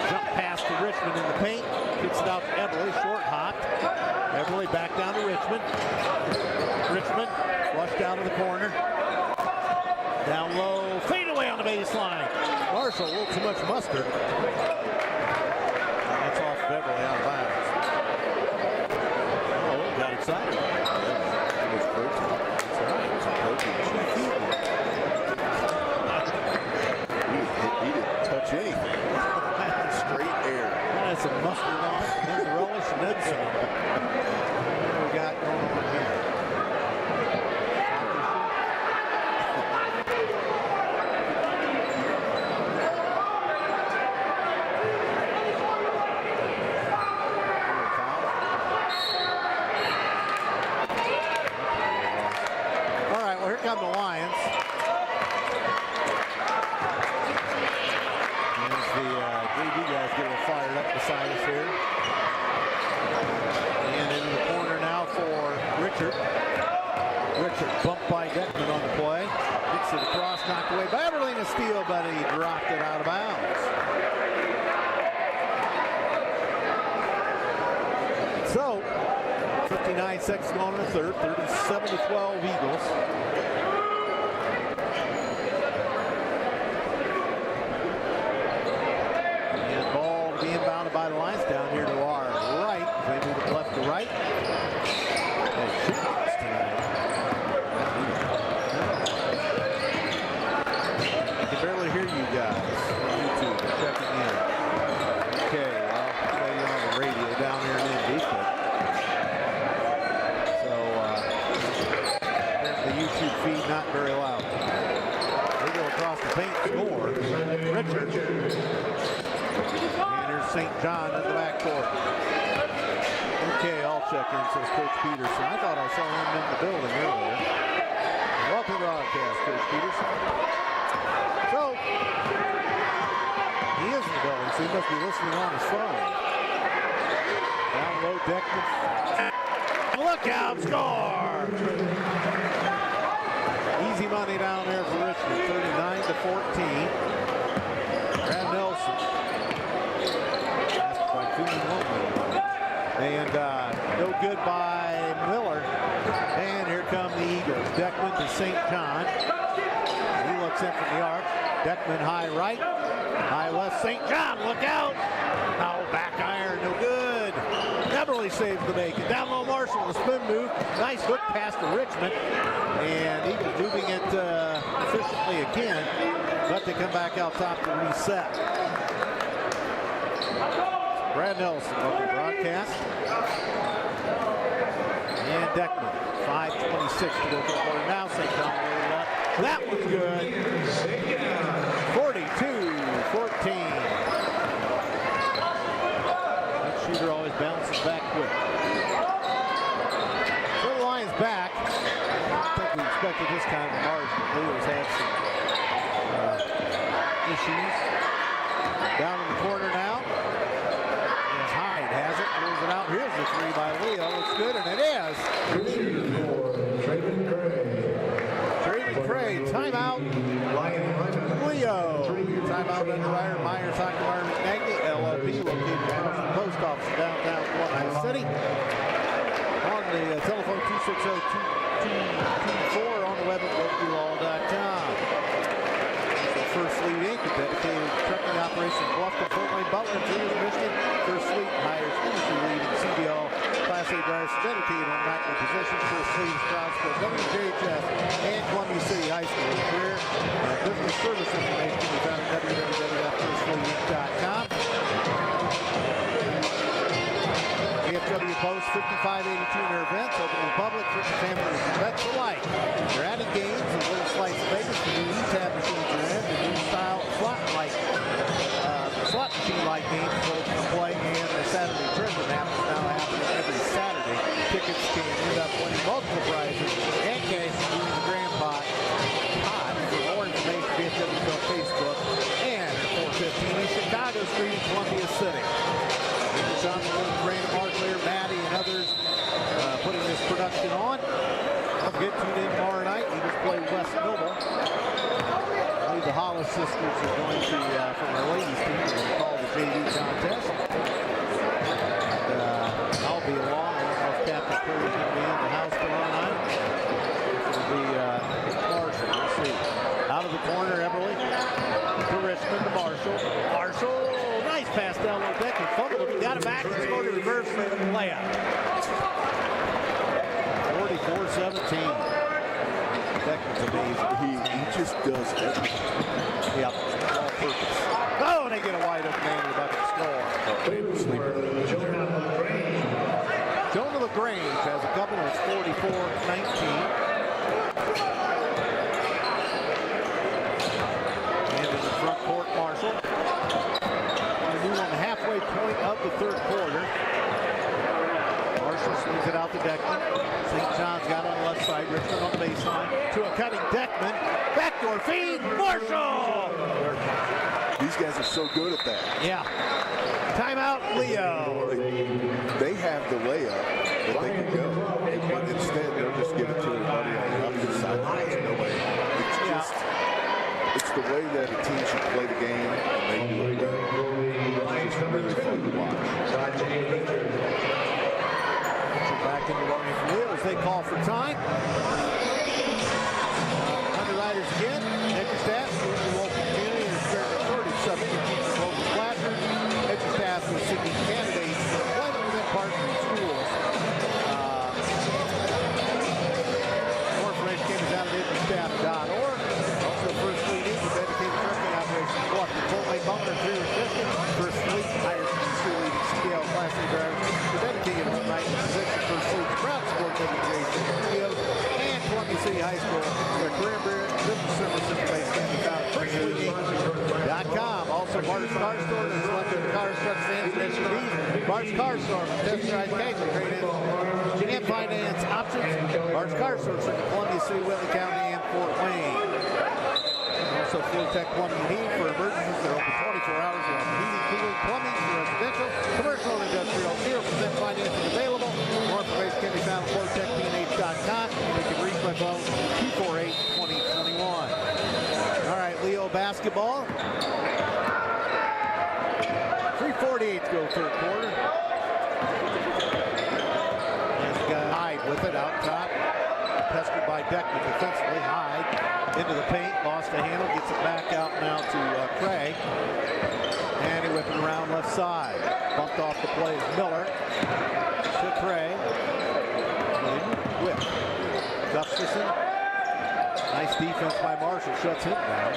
Jump pass to Richmond in the paint. Kicks it out to Eberle. Short hop. Eberle back down to Richmond. Richmond flushed out of the corner. Down low. Fade away on the baseline. Marshall, a little too much mustard. That's off Eberle out of bounds. Oh, got excited. Too much protein. That's right. Some protein. He didn't touch anything. Straight air. That's some mustard on it. Then the relish and then some. What do we got going on here? All right, well, here come the Lions. JV guys getting fired up beside us here. And into the corner now for Richard. Richard bumped by Deckman on the play. Gets it across, knocked away by Eberle, a steal, but he dropped it out of bounds. So, 59 seconds gone in the third, 37-12 Eagles. Inbounded by the Lions down here to our right. They move it left to right. And shooting tonight. I can barely hear you guys on YouTube. They're checking in. Okay, well, you're on the radio down here in Indy. So, the YouTube feed not very loud. They go across the paint, score. Richard. St. John in the backcourt. Okay, I'll check in, says Coach Peterson. I thought I saw him in the building earlier. Welcome to the broadcast, Coach Peterson. So, So he must be listening on his phone. Down low, Deckman. Look out, score! Easy money down there for Richmond, 39-14. Brad Nelson. And no good by Miller. And here come the Eagles. Deckman to St. John. He looks in from the arc. Deckman high right. High left. St. John, look out. Oh, back iron, no good. Eberly saves the bacon. Down low, Marshall, the spin move. Nice hook pass to Richmond. And Eagles moving it efficiently again. But they come back out top to reset. Brad Nelson, local broadcast. And Deckman, 5:26 to go for the quarter. Now St. John loaded up. That was good. 42-14. That shooter always bounces back quick. So the Lions back. I think we expected this kind of margin. Leo's had some issues. Down in the corner now. Hyde has it, pulls it out. Here's the three by Leo. Looks good, and it is. Traven Cray, timeout. Leo. Timeout under Iron Myers, Hockey Meyer, McNagny, LLP, located across the post office in downtown Columbia City. On the telephone 260-2224, on the web at locallaw.com. First Fleet Inc., a dedicated trucking operation in Bluffton, Fort Wayne, Butler, Junior, Michigan. First Fleet hires industry-leading CDL Class A drivers dedicated on night positions. First Fleet is proud to support WJHS and Columbia City High School. Career and business service information can be found at www.firstfleetinc.com. AFW Post 5582 in their events, open to the public, for families and vets alike. They're adding games and little slice of Vegas. The new e-tab machines are in. The new style slot machine-like games so they can play, and the Saturday tournament happens now happening every Saturday. Tickets can end up winning multiple prizes and cash in the grand pot. For more information, VFW's on Facebook and at 415 East Chicago Street in Columbia City. Johnson, Brandon Marshall, Maddie, and others putting this production on. Don't forget, tune in tomorrow night. Eagles play West Noble. I believe the Hollis sisters are going to, from our ladies team, they're going to call the JV contest. And, I'll be along. I don't know if Captain Curry's going to be in the house tomorrow night. It'll be Marshall. We'll see. Out of the corner, Eberly. To Richmond, to Marshall. Marshall. Nice pass down low deck and fumbled it. Got it back and scored a reverse layup. 44-17. Deckman's amazing. He just does everything. Yep. All purpose. Oh, and they get a wide open man in the bucket score. Jonah LaGrange has a couple. It's 44-19. And in the front court, Marshall. On the halfway point of the third quarter. Marshall swings it out to Deckman. St. John's got it on the left side. Richmond on the baseline. To a cutting Deckman. Backdoor feed. Marshall! These guys are so good at that. Yeah. Timeout, Leo. They have the layup that they can go. But instead, they'll just give it to everybody on the opposite sidelines. No way. It's the way that a team should play the game, and they do it well. It's just really fun to watch. Back in the running for Leo as they call for time. Underwriters again. Edgerstaff, the local community, and experiment shortage subject to local classrooms. Edgerstaff is seeking candidates for employment within partner schools. More information can be found at edgerstaff.org. Also, First Fleet Inc. is dedicated trucking operations. Bluff, the Fort Wayne Butler, Junior, Michigan. First Fleet hires industry-leading CDL Class A drivers. They're dedicated on night position. First Fleet's proud to support WJHS Studios and Columbia City High School. Their career business service information can be found at firstfleetinc.com. Also, Bart's Car Store is selected cars, trucks, vans, and SUVs. Bart's Car Store, test drive, occasionally trade-in and finance options. Bart's Car Store in Columbia City, Whitley County, and Fort Wayne. Also, Fuel Tech Plumbing and Heating for emergencies. They're open 24 hours with heating, cooling, to go third quarter. And the guy Hyde with it out top. Pestered by Deckman defensively. Hyde into the paint, lost the handle, gets it back out now to Craig. And he whipping around left side. Bumped off the play is Miller to Craig. Whip. Gustafson. Nice defense by Marshall, shuts him down.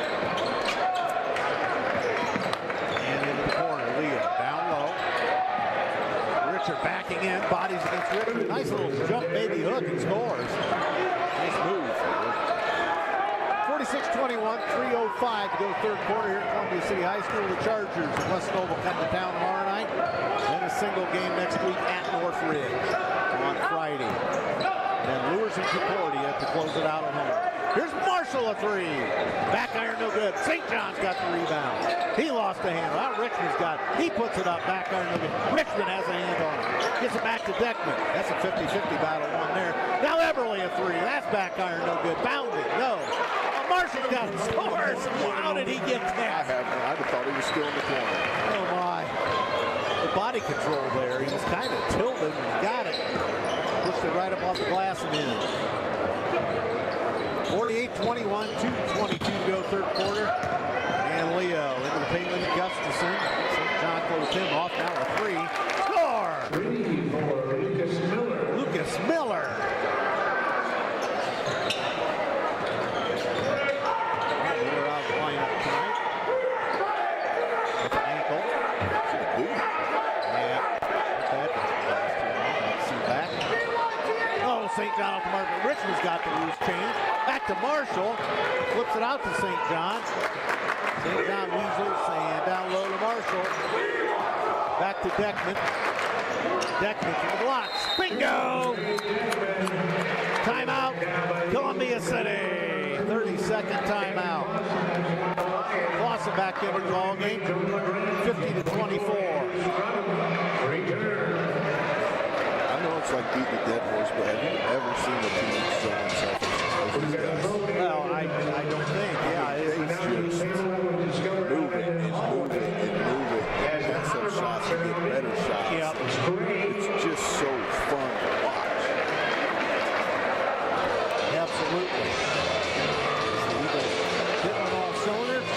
And into the corner, Leo down low. Richard backing in, bodies against Richard. Nice little jump baby hook and scores. Nice move. 46-21, 3:05 to go third quarter here at Columbia City High School. The Chargers of West Noble come to town tomorrow night. Then a single game next week at Northridge on Friday. Then Lures and Concordia to close it out at home. Here's Marshall, a three. Back iron, no good. St. John's got the rebound. He lost the handle. Out Richmond's got it. He puts it up. Back iron, no good. Richmond has a hand on it. Gets it back to Deckman. That's a 50-50 battle one there. Now Everly, a three. That's back iron, no good. Bounded, no. Marshall's got it. Scores. How did he get that? I thought he was still in the corner. Oh, my. The body control there. He was kind of tilted and he got it. Pushed it right up off the glass and in. 48-21, 2:22 to go third quarter. And Leo into the paint with Gustafson. St. John closed him off. Now a three. Score! Three for Lucas Miller. Lucas Miller. Miller out of the lineup tonight. With an ankle. Yeah. Let's see back. Oh, St. John off the mark. Richmond's got the loose change. Back to Marshall. Flips it out to St. John. St. John weasels and down low to Marshall. Back to Deckman. Deckman to the blocks. Bingo! Timeout. Columbia City. 30-second timeout. Clausen back into the ball game. 50-24. I know it's like beating a dead horse, but have you ever seen a team so unselfish? Well, I don't think. Yeah, it's just moving and moving and moving. And that's some shots and get better shots. Yep. It's just so fun to watch. Absolutely. The Eagles hitting on all cylinders.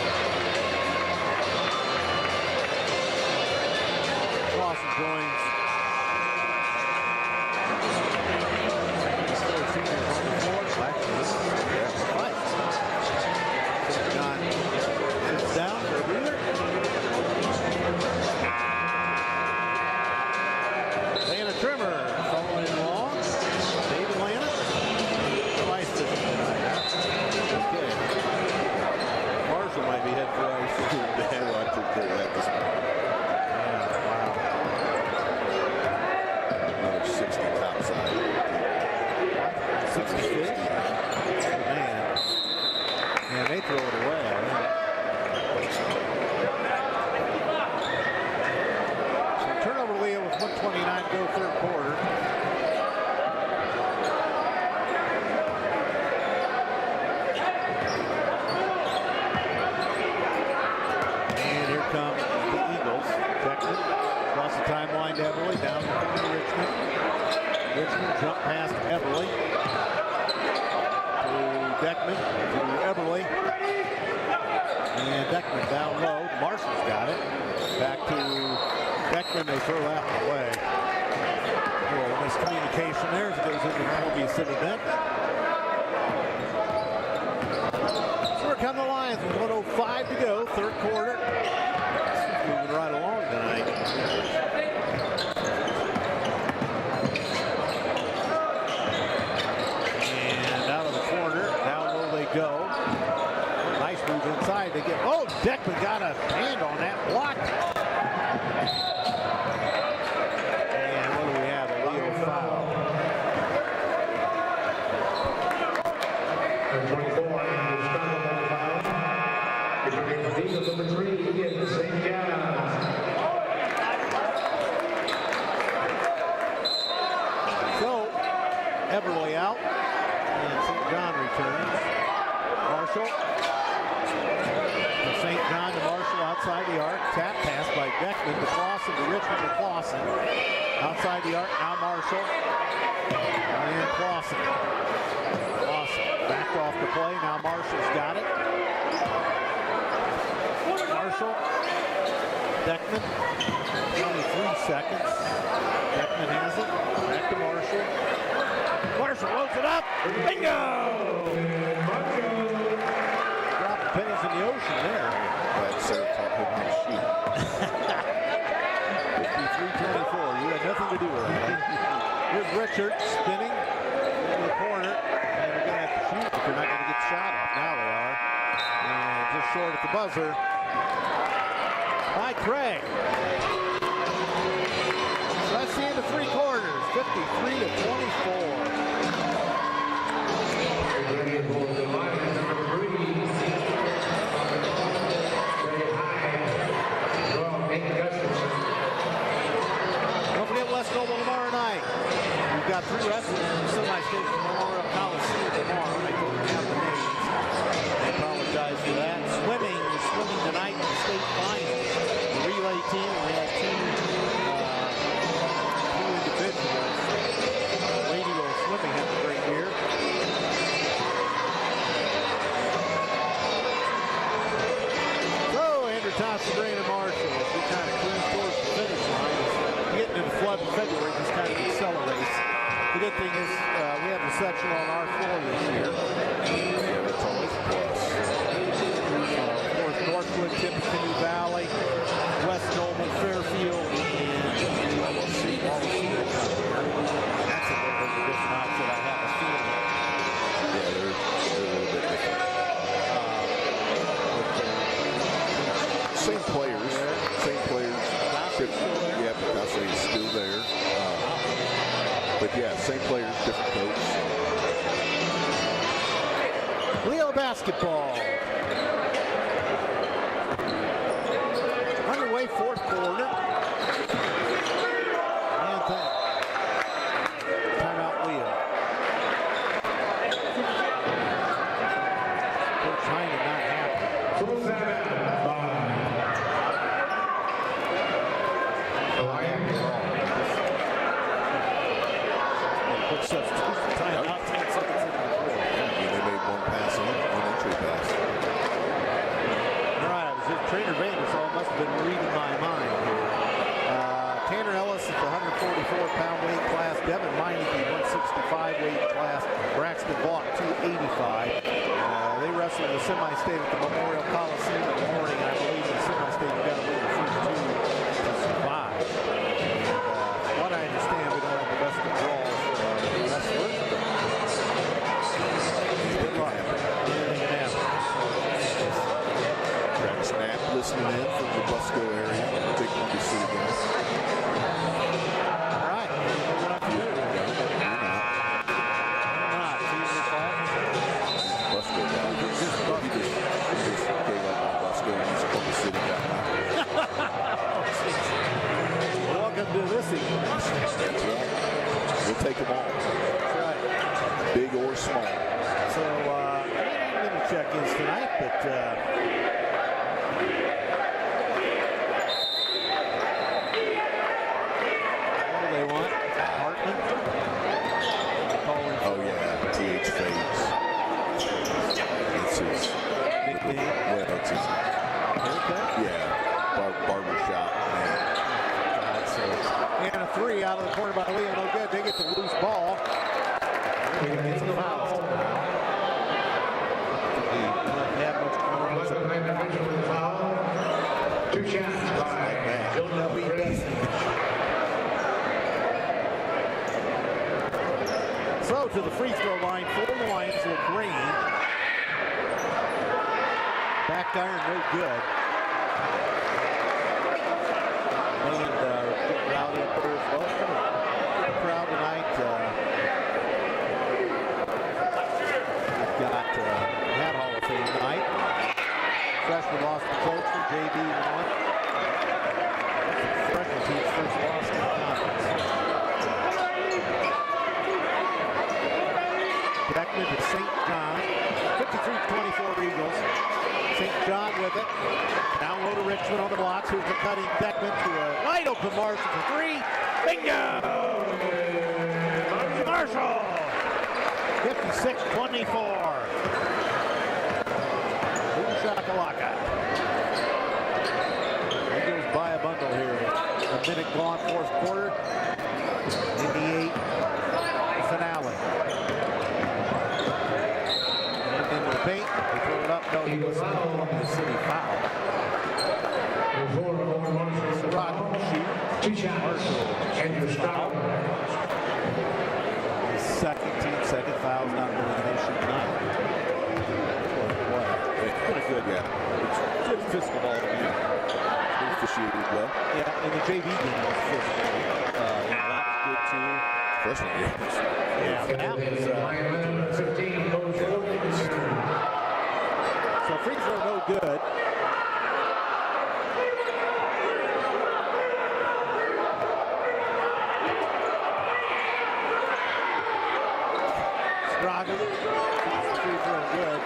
Clausen joins. Seniors on the floor. Back to this. Right. John sits down for a breather. Lana Trimmer following along. David Lana. Twice this tonight. Okay. Marshall might be head for ice. Damn, I took care of that this morning. Yeah, wow. Another 60 topside. 60 feet. Man. Yeah, they throw it away. So turnover Leo with 1:29 to go third quarter. And here come the Eagles. Deckman across the timeline to Everly, down to Richmond. Richmond jump past Everly. Deckman to Everly. And Deckman down low. Marshall's got it. Back to Deckman. They throw that one away. A little miscommunication there as it goes into the Columbia City bench. So here come the Lions with 1:05 to go. Third quarter. Moving right along tonight. Go. Nice move inside. They get. Oh, Deckman got a hand on that block. And what do we have? A Leo foul. Number 24, number 3 is St. John's. So, Everly out. And St. John returns. Marshall. St. John to Marshall outside the arc. tap pass by Beckman to Clausen to Richmond to Clausen. Outside the arc, now Marshall. And Clausen. Clausen backed off the play. Now Marshall's got it. Marshall. Beckman. 23 seconds. Beckman has it. Back to Marshall. Marshall loads it up. Bingo! Dropping pennies in the ocean there. That's top of my sheet. 53-24. You had nothing to do with that. Here's Richard spinning in the corner. And they're going to have to shoot, but they're not going to get the shot off. Now they are. And just short at the buzzer. By Craig. So that's the end of three quarters. 53-24. Don't forget West Noble tomorrow night. We've got 3 wrestlers in the semi-state Memorial Coliseum tomorrow. I don't have the names. I apologize for that. Swimming tonight in the state finals. The relay team, we have two individuals. Radio swimming had a great year. So Andrew Thompson, Brandon Marshall, as we kind of cruise towards the finish line. Getting in the flood in February just kind of accelerates. The good thing is we have a section on our floor this year. Yeah, that's always a plus. Of course, Northwood, Tippecanoe Valley, West Noble, Fairfield, and Wallace will come here. That's a little bit of a different outfit, I have a feeling. Yeah, they're a little bit different. Same players. Same players. Yeah, Picasso is still there. But yeah, same players, different coach. Leo basketball. Underway, fourth quarter. And timeout, Leo. Coach Heine not happy. Substitution timeout, 10 seconds in the fourth. Yeah, I mean, they made one pass in, one entry pass. All right, it was just Trainer Vandersall must have been reading my mind here. Tanner Ellis at the 144-pound weight class. Devin Meineke, 165 weight class. Braxton Vaught, 285. They wrestled in the semi-state at the Memorial Coliseum in the morning. I believe in the semi-state you got to win the first two to survive. What I understand, we don't have the best control. Wrestlers. Good luck. Anything can happen. Travis Knapp listening in from the Busco area. Big Windy City guys. All right. What up to you? Not. Season class. Busco guy. He just gave up on Busco and he's a Windy City guy. Welcome to this evening. That's right. We'll take them all. That's right. Big or small. So, I'm going to check-ins tonight, but what do they want? Hartman? Oh, yeah. T.H. Fades. It's his Nickname? Well, it's his Okay. yeah. Barber shop. And a three out of the corner by Leo. No good. They get the loose ball. Gets the foul. Two shots by Philadelphia. So to the free throw line for the Lions with Green. Back iron, no good. And rowdy up there as well. Good crowd tonight. We've got Hat Hall of Fame tonight. Freshman lost to coach for JV won. Freshman team's first loss in the conference. Beckman to St. John. 53-24 Eagles. St. John with it. Richmond on the blocks. Here's the cutting Beckman to a wide open Marshall for three. Bingo! Marshall! 56-24. Shakalaka. Eagles by a bundle here. A minute gone, fourth quarter. In the 8 finale. And into the paint. They throw it up. No, he was the city foul. Shoot. 2 shots. And your foul. His second foul. Not really the nation tonight. Pretty good, yeah. It's good physical ball to be officiated well. Yeah, and the JV game was physical. That's good too. First one, yeah. That was, 15 goes so free throw no good. Strogger. Free throw good.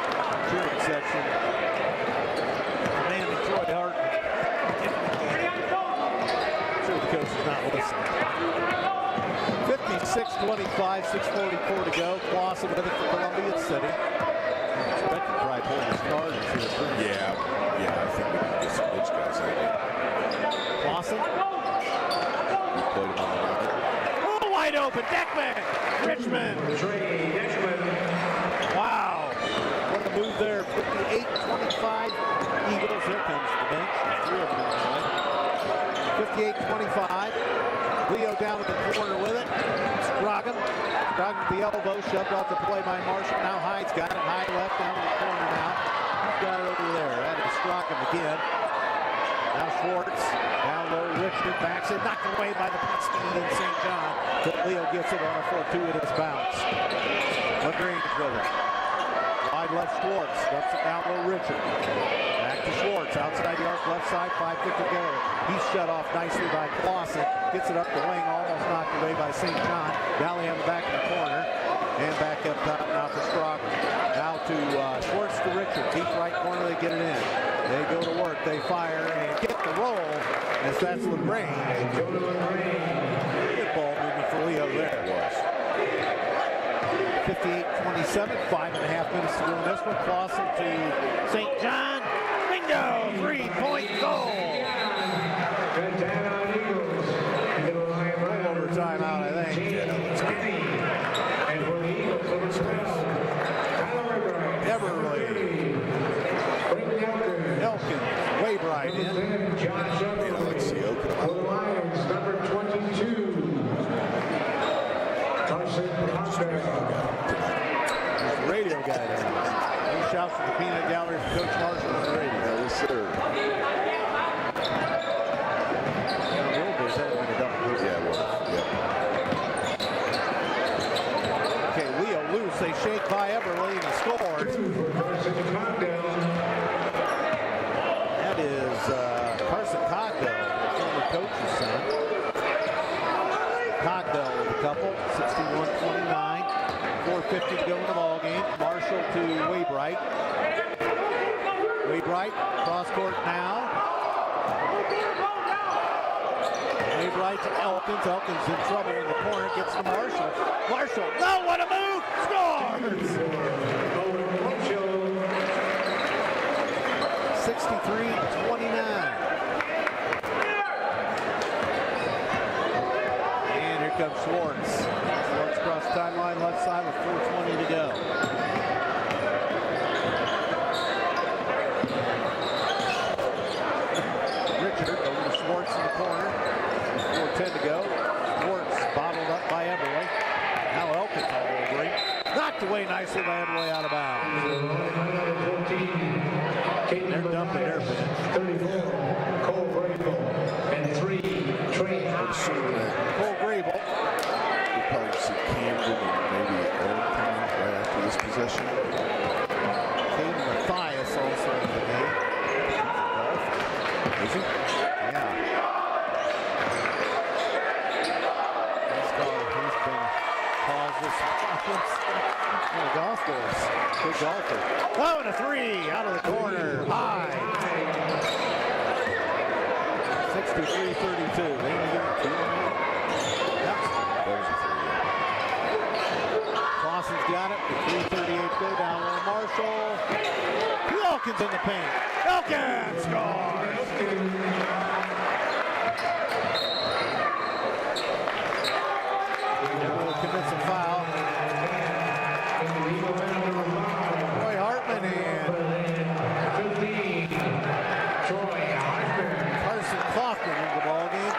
Cheering section. Man, Troy Hart. I'm sure the coach is not listening. 56-25, 6:44 to go. Clausen with it for Columbia City. Expected to probably pull the starters here. Yeah, I think we can get some bench guys out there. Clausen. We played him on the line. Oh, wide open. Deckman. Richmond. Wow. What a move there. 58-25. Eagles. Here comes the bench. 3 of them in the 58-25. Leo down at the corner with it. Scroggin with the elbow. Shoved off the play by Marshall. Now Hyde's got it. Hyde left down to the corner now. He's got it over there. That is Scroggin again. Now Schwartz. Down low. Richmond backs it. Knocked away by the Pinsky in St. John. But Leo gets it on a fortuitous bounce. LaGrange with it. Wide left Schwartz. Dumps it down low Richard. Back to Schwartz. Outside the arc left side. 5 feet to go. He's shut off nicely by Clausen. Gets it up the wing. Almost knocked away by St. John. Valley on the back of the corner. And back up top now for Strogger. Now to Schwartz to Richard. Deep right corner. They get it in. They go to work. They fire and get the roll. As that's LaGrange. Good ball movement for Leo there. 58-27, 5.5 minutes to go in this one. Clausen to St. John. Bingo! 3-point goal. Overtime out, I think. Everly. Elkins. Waybright in. Number 22. There's the radio guy there. He shouts from the peanut gallery for Coach Marshall on the radio. Yes, sir. Okay, Leo loose. They shake by Everly and he scores. That is Carson Cogdell, former coach's son. Cogdell with a couple. 61-29. 4:50 to go in the ball game. Marshall to Waybright. Waybright cross court now. Waybright to Elkins. Elkins in trouble in the corner. Gets to Marshall. Marshall. No, what a move! Scores! 63-29. And here comes Schwartz. Schwartz across the timeline, left side with 4:20 to go. Richard over to Schwartz in the corner. 4:10 to go. Schwartz bottled up by Everly. Now Elkins all over him. Knocked away nicely by Everly out of bounds. They're dumping their bench. 34, Cole Grable, and 3, Trey Hodge. Cole Grable. We'll probably see Camden and maybe Ellington right after this possession. Caden Mathias also in the game. Is he? Yeah. He's been caused this on the golf course. Good golfer. Oh, and a 3 out of the corner. High. 63-32. They only give it 2 remaining. Yep. Clausen's got it. 3:38 go down low. Marshall. Elkins in the paint. Elkins scores. Commits a foul. Roy Hartman and Carson Kaufman in the ball game.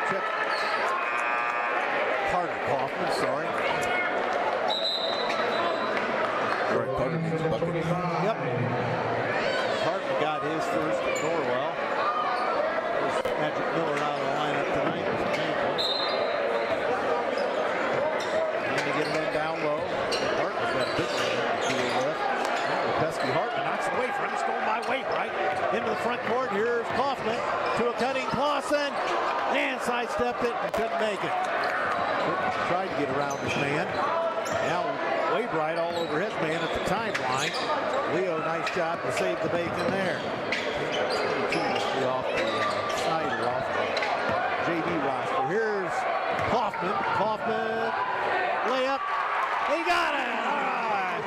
Carter Kaufman, sorry. Right, Carter needs a bucket. Yep. Hartman got his first at Norwell. There's Patrick Miller out of the lineup tonight with an ankle. And to get him in down low. Hartman's got a big one to deal with. Pesky Hartman knocks it away from him. Stolen by Wainwright. Into the front court. Here's Kaufman to a cutting Clausen. And sidestepped it and couldn't make it. Tried to get around this man. Now Wainwright all over his man at the timeline. Leo, nice job to save the bacon there. Off the Snyder off the JV roster. Here's Kaufman. Kaufman layup. He got it. All right.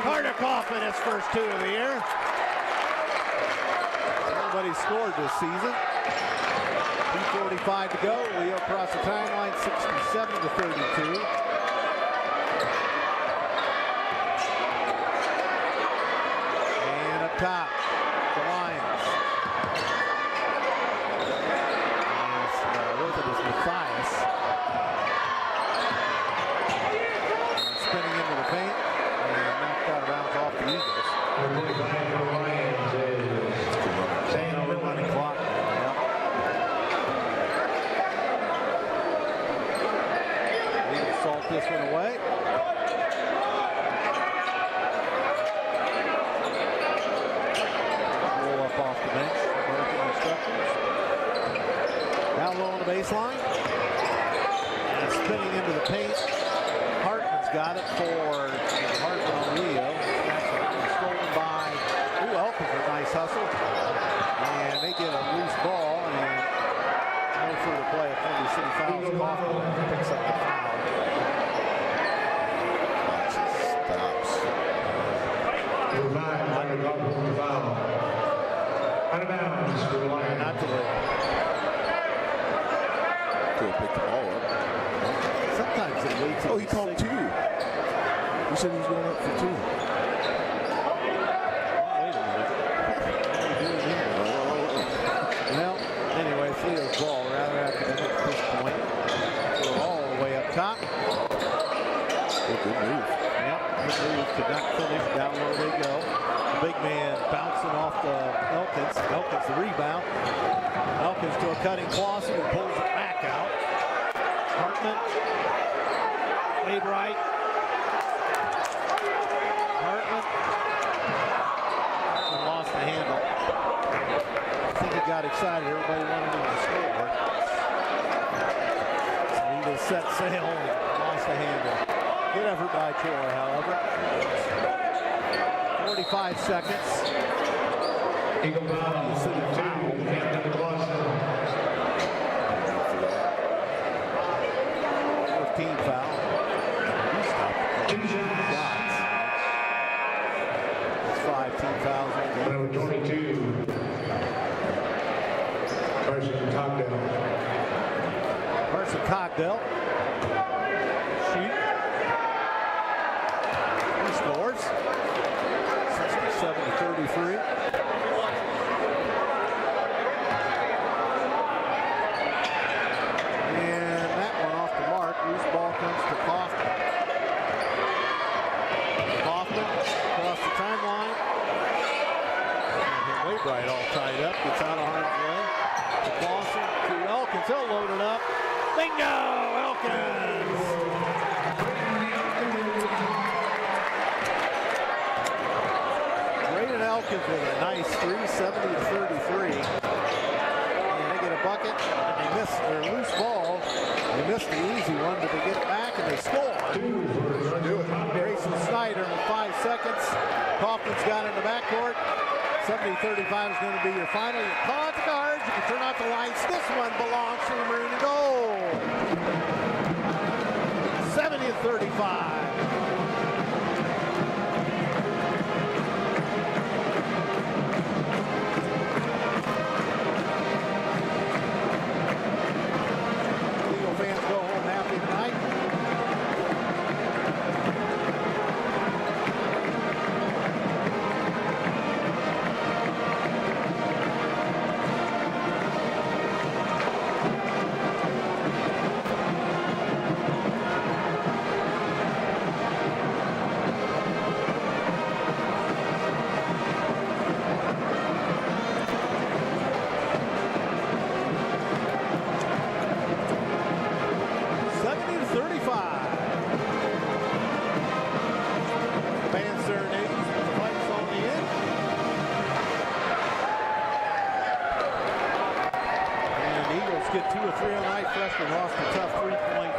Carter Kaufman, his first 2 of the year. Nobody scored this season. 2:45 to go. Leo across the timeline, 67-32. And up top, the Lions. With it is Matthias. Spinning into the paint and knocked out of bounds off the Eagles. We're running clock. Yep. Eagles salt this one away. Roll up off the bench. Working instructions. Down low on the baseline. And spinning into the paint. Hartman's got it for Hartman on Leo. That's stolen by Elkins, a nice hustle. And they get a loose ball and no further play at Columbia City fouls. Kaufman picks up the foul. Stops. Out of bounds for the Lions. Not to the. Could have picked the ball up. Sometimes they wait till Oh, he called 2. He said he was going up for 2. Wait a minute. Well, anyway, Leo's ball rather academic at this point. So all the way up top. Oh, good move. Yep, good move. Could not finish. Down low they go. The big man bouncing off the Elkins. Elkins the rebound. Elkins to a cutting Clausen who pulls it back out. Hartman. Wainwright. Hartman. Hartman lost the handle. I think he got excited. Everybody wanted him to score. So he just set sail and lost the handle. Good effort by Troy, however. 45 seconds. Eagle foul. 2. Captain Clausen. 15 foul. Two shots. That's 5 team fouls. Number 22. Carson Cogdell. Carson Cogdell. Shoot. He scores. 67-33. And that one off the mark. Loose ball comes to Kaufman. Kaufman across the timeline. And Wainwright all tied up. Gets out of harm's way. To Clausen. To Elkins. He'll load it up. Bingo! Elkins! Braden Elkins with a nice 3, 70-33. And they get a bucket. And they miss their loose ball. They missed the easy one, but they get it back and they score. Grayson Snyder in 5 seconds. Kaufman's got it in the backcourt. 70-35 is going to be your final. You call it the guards. You can turn out the lights. This one belongs to the Maroon and Gold. 70-35. Eagle fans go home happy tonight. Get 2 or 3 on night. Freshman lost a tough 3-point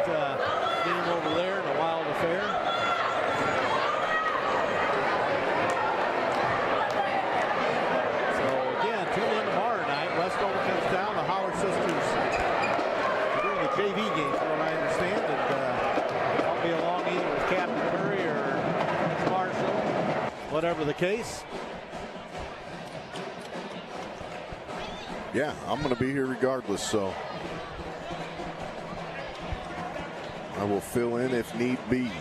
game over there in a wild affair. So again, tune in tomorrow night. Westover comes down. The Howard sisters are doing a JV game, from what I understand, and I'll be along either with Captain Curry or Marshall, whatever the case. Yeah, I'm going to be here regardless, so I will fill in if need be.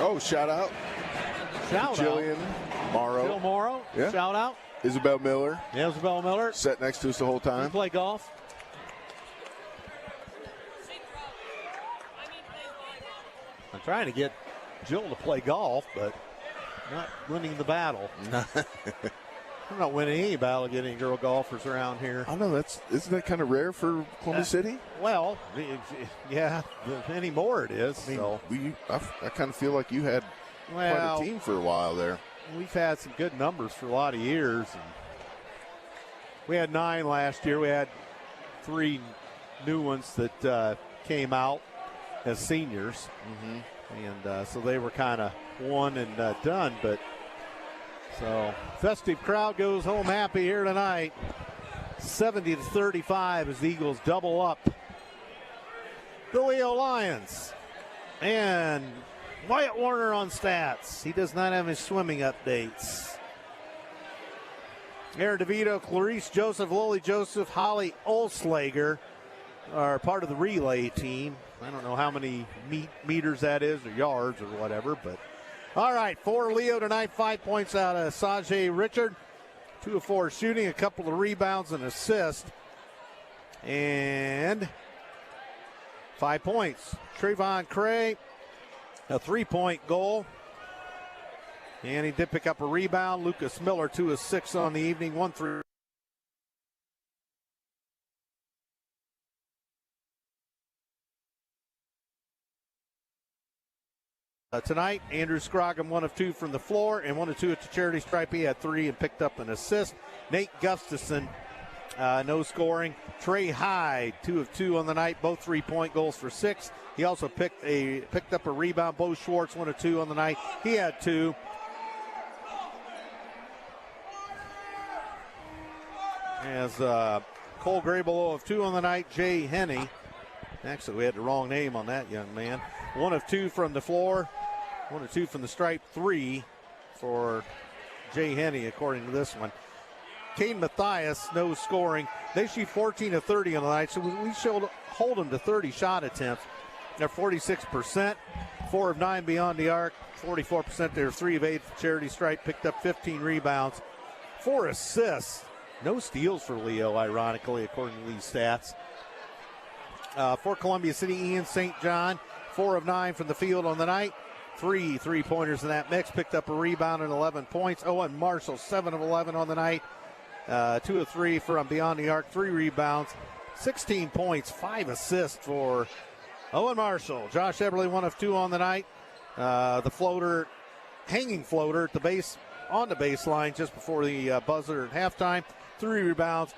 Oh, shout out. Jillian Morrow. Jill Morrow. Yeah. Shout out. Isabel Miller. Yeah, Isabel Miller. Sat next to us the whole time. You play golf? I'm trying to get Jill to play golf, but not winning the battle. I'm not winning any battle getting girl golfers around here. I know isn't that kind of rare for Columbus City? Well, yeah, anymore it is. I mean, so I kind of feel like you had quite a team for a while there. We've had some good numbers for a lot of years. And we had 9 last year. We had 3 new ones that came out as seniors, and so they were kind of one and done, but. So, festive crowd goes home happy here tonight. 70-35 as the Eagles double up the Leo Lions. And Wyatt Warner on stats. He does not have his swimming updates. Aaron DeVito, Clarice Joseph, Lily Joseph, Holly Olslager are part of the relay team. I don't know how many meters that is or yards or whatever, but all right, 4 Leo tonight, 5 points out of Sajay Richard. 2 of 4 shooting, a couple of rebounds and assist. And 5 points. Trayvon Cray, a 3-point goal. And he did pick up a rebound. Lucas Miller, 2 of 6 on the evening, 1 through. Tonight, Andrew Scroggin, 1 of 2 from the floor and 1 of 2 at the charity stripe. He had 3 and picked up an assist. Nate Gustafson, no scoring. Trey Hyde, 2 of 2 on the night, both 3-point goals for 6. He also picked up a rebound. Bo Schwartz, 1 of 2 on the night. He had 2. As Cole Grable, 0 of 2 on the night. Jay Henney. Actually, we had the wrong name on that young man. 1 of 2 from the floor. 1 of 2 from the stripe. 3 for Jay Henney, according to this one. Caden Mathias, no scoring. They shoot 14 of 30 on the night, so we hold them to 30 shot attempts. They're 46%. 4 of 9 beyond the arc. 44%. They're 3 of 8 for charity stripe. Picked up 15 rebounds. 4 assists. No steals for Leo, ironically, according to these stats. For Columbia City, Ian St. John, 4 of 9 from the field on the night. 3 3-pointers in that mix. Picked up a rebound and 11 points. Owen Marshall, 7 of 11 on the night. 2 of 3 from beyond the arc. 3 rebounds. 16 points, 5 assists for Owen Marshall. Josh Eberle, 1 of 2 on the night. The floater, hanging floater at the base, on the baseline just before the buzzer at halftime. 3 rebounds.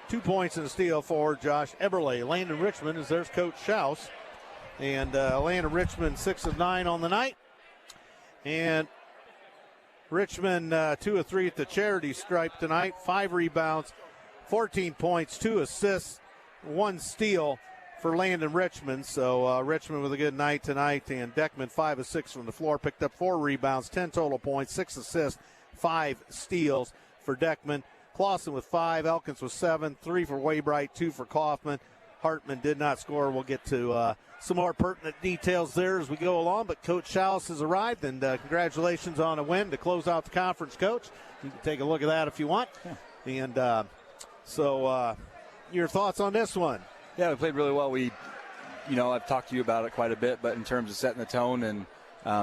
2 points and a steal for Josh Eberle. Landon Richmond is there's Coach Schaus. And Landon Richmond, 6 of 9 on the night. And Richmond, 2 of 3 at the charity stripe tonight. 5 rebounds, 14 points, 2 assists, 1 steal for Landon Richmond. So Richmond with a good night tonight. And Deckman 5 of 6 from the floor, picked up 4 rebounds, 10 total points, 6 assists, 5 steals for Deckman. Clausen with 5, Elkins with 7, 3 for Waybright, 2 for Kaufman. Hartman did not score. We'll get to some more pertinent details there as we go along. But Coach Schaus has arrived, and congratulations on a win to close out the conference, Coach. You can take a look at that if you want. Yeah. And so your thoughts on this one? Yeah, we played really well. I've talked to you about it quite a bit, but in terms of setting the tone and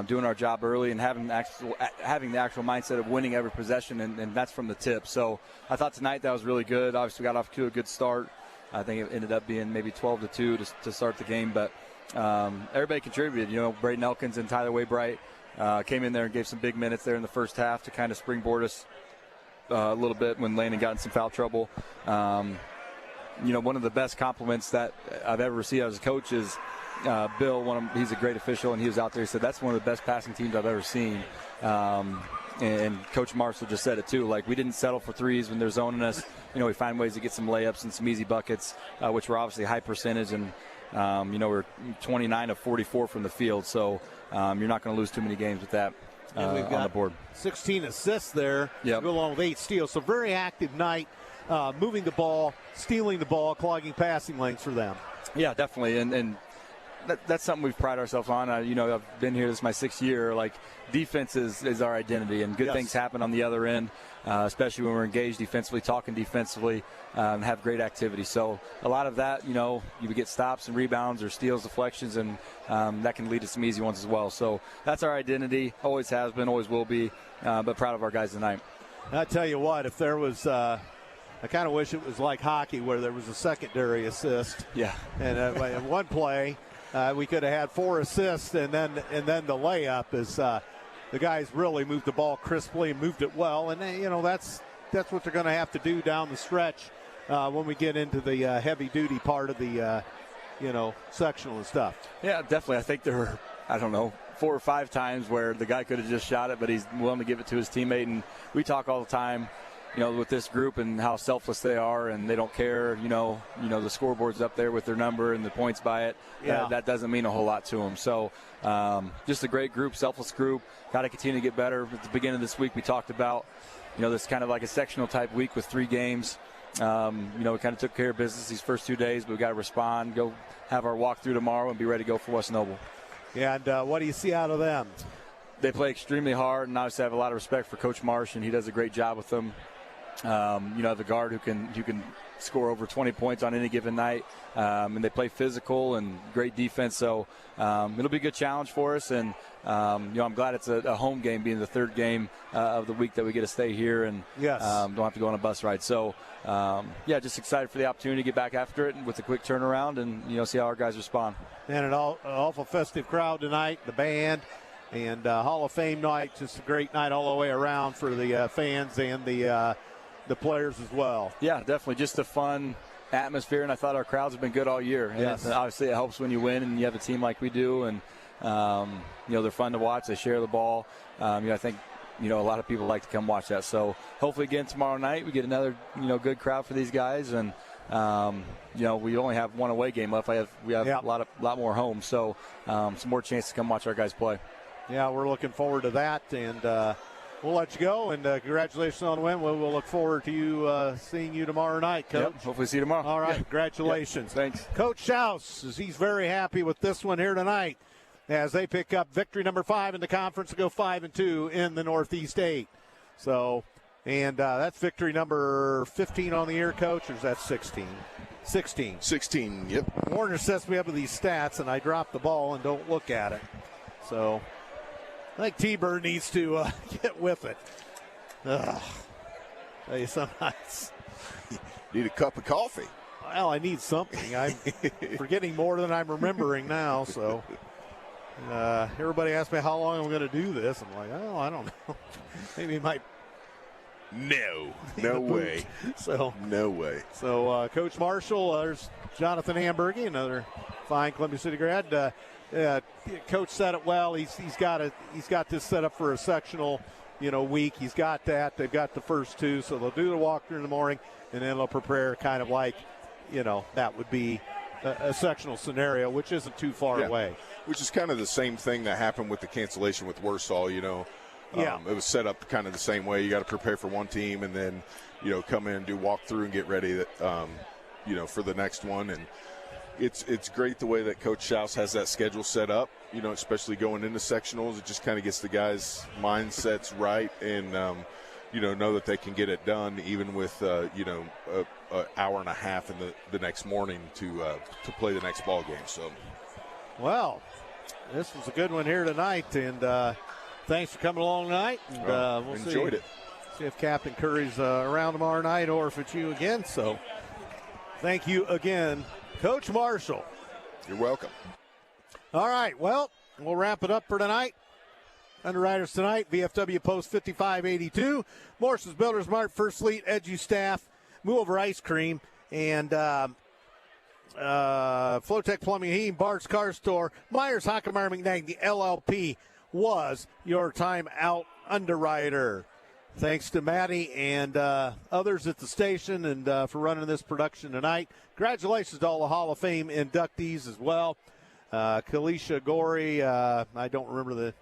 doing our job early and having the actual mindset of winning every possession, and that's from the tip. So I thought tonight that was really good. Obviously, we got off to a good start. I think it ended up being maybe 12-2 to start the game, but everybody contributed. Braden Elkins and Tyler Waybright came in there and gave some big minutes there in the first half to kind of springboard us a little bit when Landon got in some foul trouble. One of the best compliments that I've ever received as a coach is Bill. He's a great official, and he was out there. He said that's one of the best passing teams I've ever seen. And Coach Marshall just said it too. Like, we didn't settle for threes when they're zoning us. We find ways to get some layups and some easy buckets, which were obviously high percentage. And we're 29 of 44 from the field. So you're not going to lose too many games with that and we've got on the board. 16 assists there. Yep. Go along with 8 steals. So very active night, moving the ball, stealing the ball, clogging passing lanes for them. Yeah, definitely. And that's something we've prided ourselves on. I've been here, this is my 6th year. Like, defense is our identity, and good things happen on the other end, especially when we're engaged defensively, talking defensively, and have great activity. So a lot of that, you get stops and rebounds or steals, deflections, and that can lead to some easy ones as well. So that's our identity, always has been, always will be, but proud of our guys tonight. I tell you what, if there was I kind of wish it was like hockey where there was a secondary assist. Yeah. And in one play, we could have had 4 assists, and then the layup is the guys really moved the ball crisply and moved it well, and that's what they're going to have to do down the stretch when we get into the heavy duty part of the sectional and stuff. Yeah, definitely. I think there were 4 or 5 times where the guy could have just shot it, but he's willing to give it to his teammate. And we talk all the time, with this group and how selfless they are, and they don't care. The scoreboard's up there with their number and the points by it. Yeah. That doesn't mean a whole lot to them. So just a great group, selfless group. Got to continue to get better. At the beginning of this week, we talked about, this kind of like a sectional type week with 3 games. We kind of took care of business these first 2 days, but we got to respond, go have our walkthrough tomorrow, and be ready to go for West Noble. Yeah, and what do you see out of them? They play extremely hard, and obviously I have a lot of respect for Coach Marsh, and he does a great job with them. The guard who can score over 20 points on any given night, and they play physical and great defense. So it'll be a good challenge for us, and I'm glad it's a home game, being the 3rd game of the week that we get to stay here and don't have to go on a bus ride. So just excited for the opportunity to get back after it with a quick turnaround and see how our guys respond. And an awful festive crowd tonight, the band. And Hall of Fame night, just a great night all the way around for the fans and the players as well. Yeah, definitely. Just a fun atmosphere, and I thought our crowds have been good all year. And obviously it helps when you win and you have a team like we do, and they're fun to watch. They share the ball. I think a lot of people like to come watch that. So hopefully again tomorrow night we get another good crowd for these guys, and we only have 1 away game left. We have a lot more home, so some more chance to come watch our guys play. Yeah, we're looking forward to that, and we'll let you go, and congratulations on the win. We'll look forward to you seeing you tomorrow night, Coach. Yep, hopefully see you tomorrow. All right, Congratulations. Thanks. Coach Schaus, he's very happy with this one here tonight as they pick up victory number 5 in the conference to go 5-2 in the Northeast 8. So, and that's victory number 15 on the year, Coach, or is that 16? 16. 16, yep. Warner sets me up with these stats, and I drop the ball and don't look at it. So I think T-Bird needs to get with it. Tell you sometimes. Need a cup of coffee. Well, I need something. I'm forgetting more than I'm remembering now. So everybody asks me how long I'm going to do this. I'm like, oh, I don't know. Maybe my No way. So no way. So Coach Marshall, there's Jonathan Hamburgy, another fine Columbia City grad. Coach said it well. He's got this set up for a sectional, week. He's got that. They've got the first two, so they'll do the walkthrough in the morning, and then they'll prepare kind of like, that would be a sectional scenario, which isn't too far away. Which is kind of the same thing that happened with the cancellation with Warsaw, It was set up kind of the same way. You got to prepare for one team and then, come in, do walkthrough and get ready, for the next one. And it's great the way that Coach Schaus has that schedule set up, especially going into sectionals. It just kind of gets the guys' mindsets right and, know that they can get it done even with, an hour and a half in the next morning to play the next ball game. So, well, this was a good one here tonight, and thanks for coming along tonight. And, we'll enjoyed it. See if Captain Curry's around tomorrow night or if it's you again. So, thank you again, Coach Marshall. You're welcome. All right, well, we'll wrap it up for tonight. Underwriters tonight, VFW Post 5582, Morrison's Builders Mart, First Fleet, EduStaff, Move Over Ice Cream, and Flowtech Plumbing and Heating, Bart's Car Store, Myers, Hockenmeyer, McNaghy, the LLP was your timeout underwriter. Thanks to Maddie and others at the station and for running this production tonight. Congratulations to all the Hall of Fame inductees as well. Kalisha Gorey, I don't remember the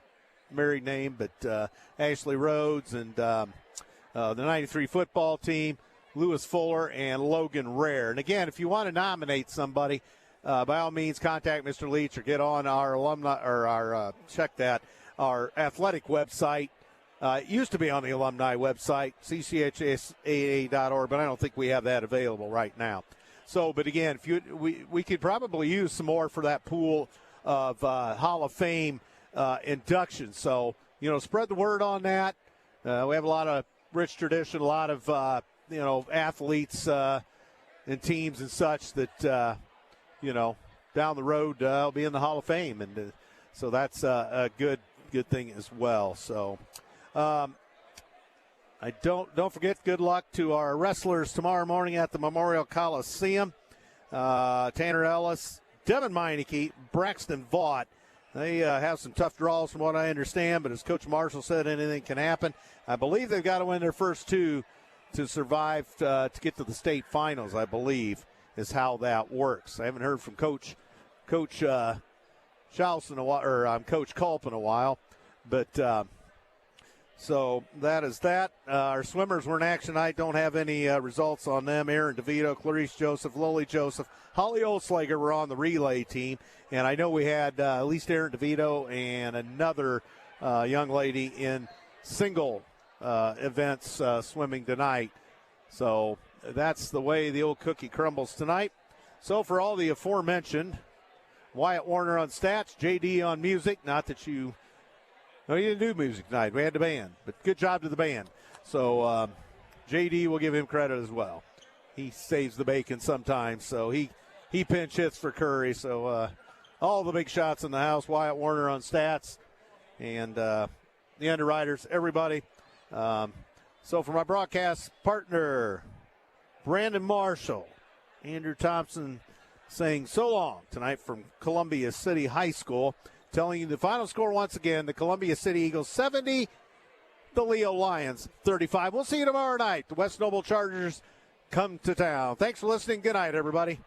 married name, but Ashley Rhodes and the 93 football team, Lewis Fuller and Logan Rare. And again, if you want to nominate somebody, by all means, contact Mr. Leach or get on our alumni or our athletic website. It used to be on the alumni website, CCHS88.org, but I don't think we have that available right now. So, but again, we could probably use some more for that pool of Hall of Fame inductions. So, spread the word on that. We have a lot of rich tradition, a lot of, athletes and teams and such that, down the road will be in the Hall of Fame. And so that's a good thing as well. So, don't forget, good luck to our wrestlers tomorrow morning at the Memorial Coliseum. Tanner Ellis, Devin Meineke, Braxton Vaught. They have some tough draws from what I understand, but as Coach Marshall said, anything can happen. I believe they've got to win their first two to survive to get to the state finals, I believe, is how that works. I haven't heard from Coach Schaus in a while, or Coach Culp in a while, but so that is that. Our swimmers were in action tonight. Don't have any results on them. Aaron DeVito, Clarice Joseph, Lily Joseph, Holly Olslager were on the relay team. And I know we had at least Aaron DeVito and another young lady in single events swimming tonight. So that's the way the old cookie crumbles tonight. So for all the aforementioned, Wyatt Warner on stats, JD on music. Not that you... No, you didn't do music tonight. We had the band, but good job to the band. So JD will give him credit as well. He saves the bacon sometimes, so he pinch hits for Curry. So all the big shots in the house. Wyatt Warner on stats, and the underwriters, everybody. So for my broadcast partner, Brandon Marshall, Andrew Thompson saying so long tonight from Columbia City High School. Telling you the final score once again, the Columbia City Eagles 70, the Leo Lions 35. We'll see you tomorrow night. The West Noble Chargers come to town. Thanks for listening. Good night, everybody.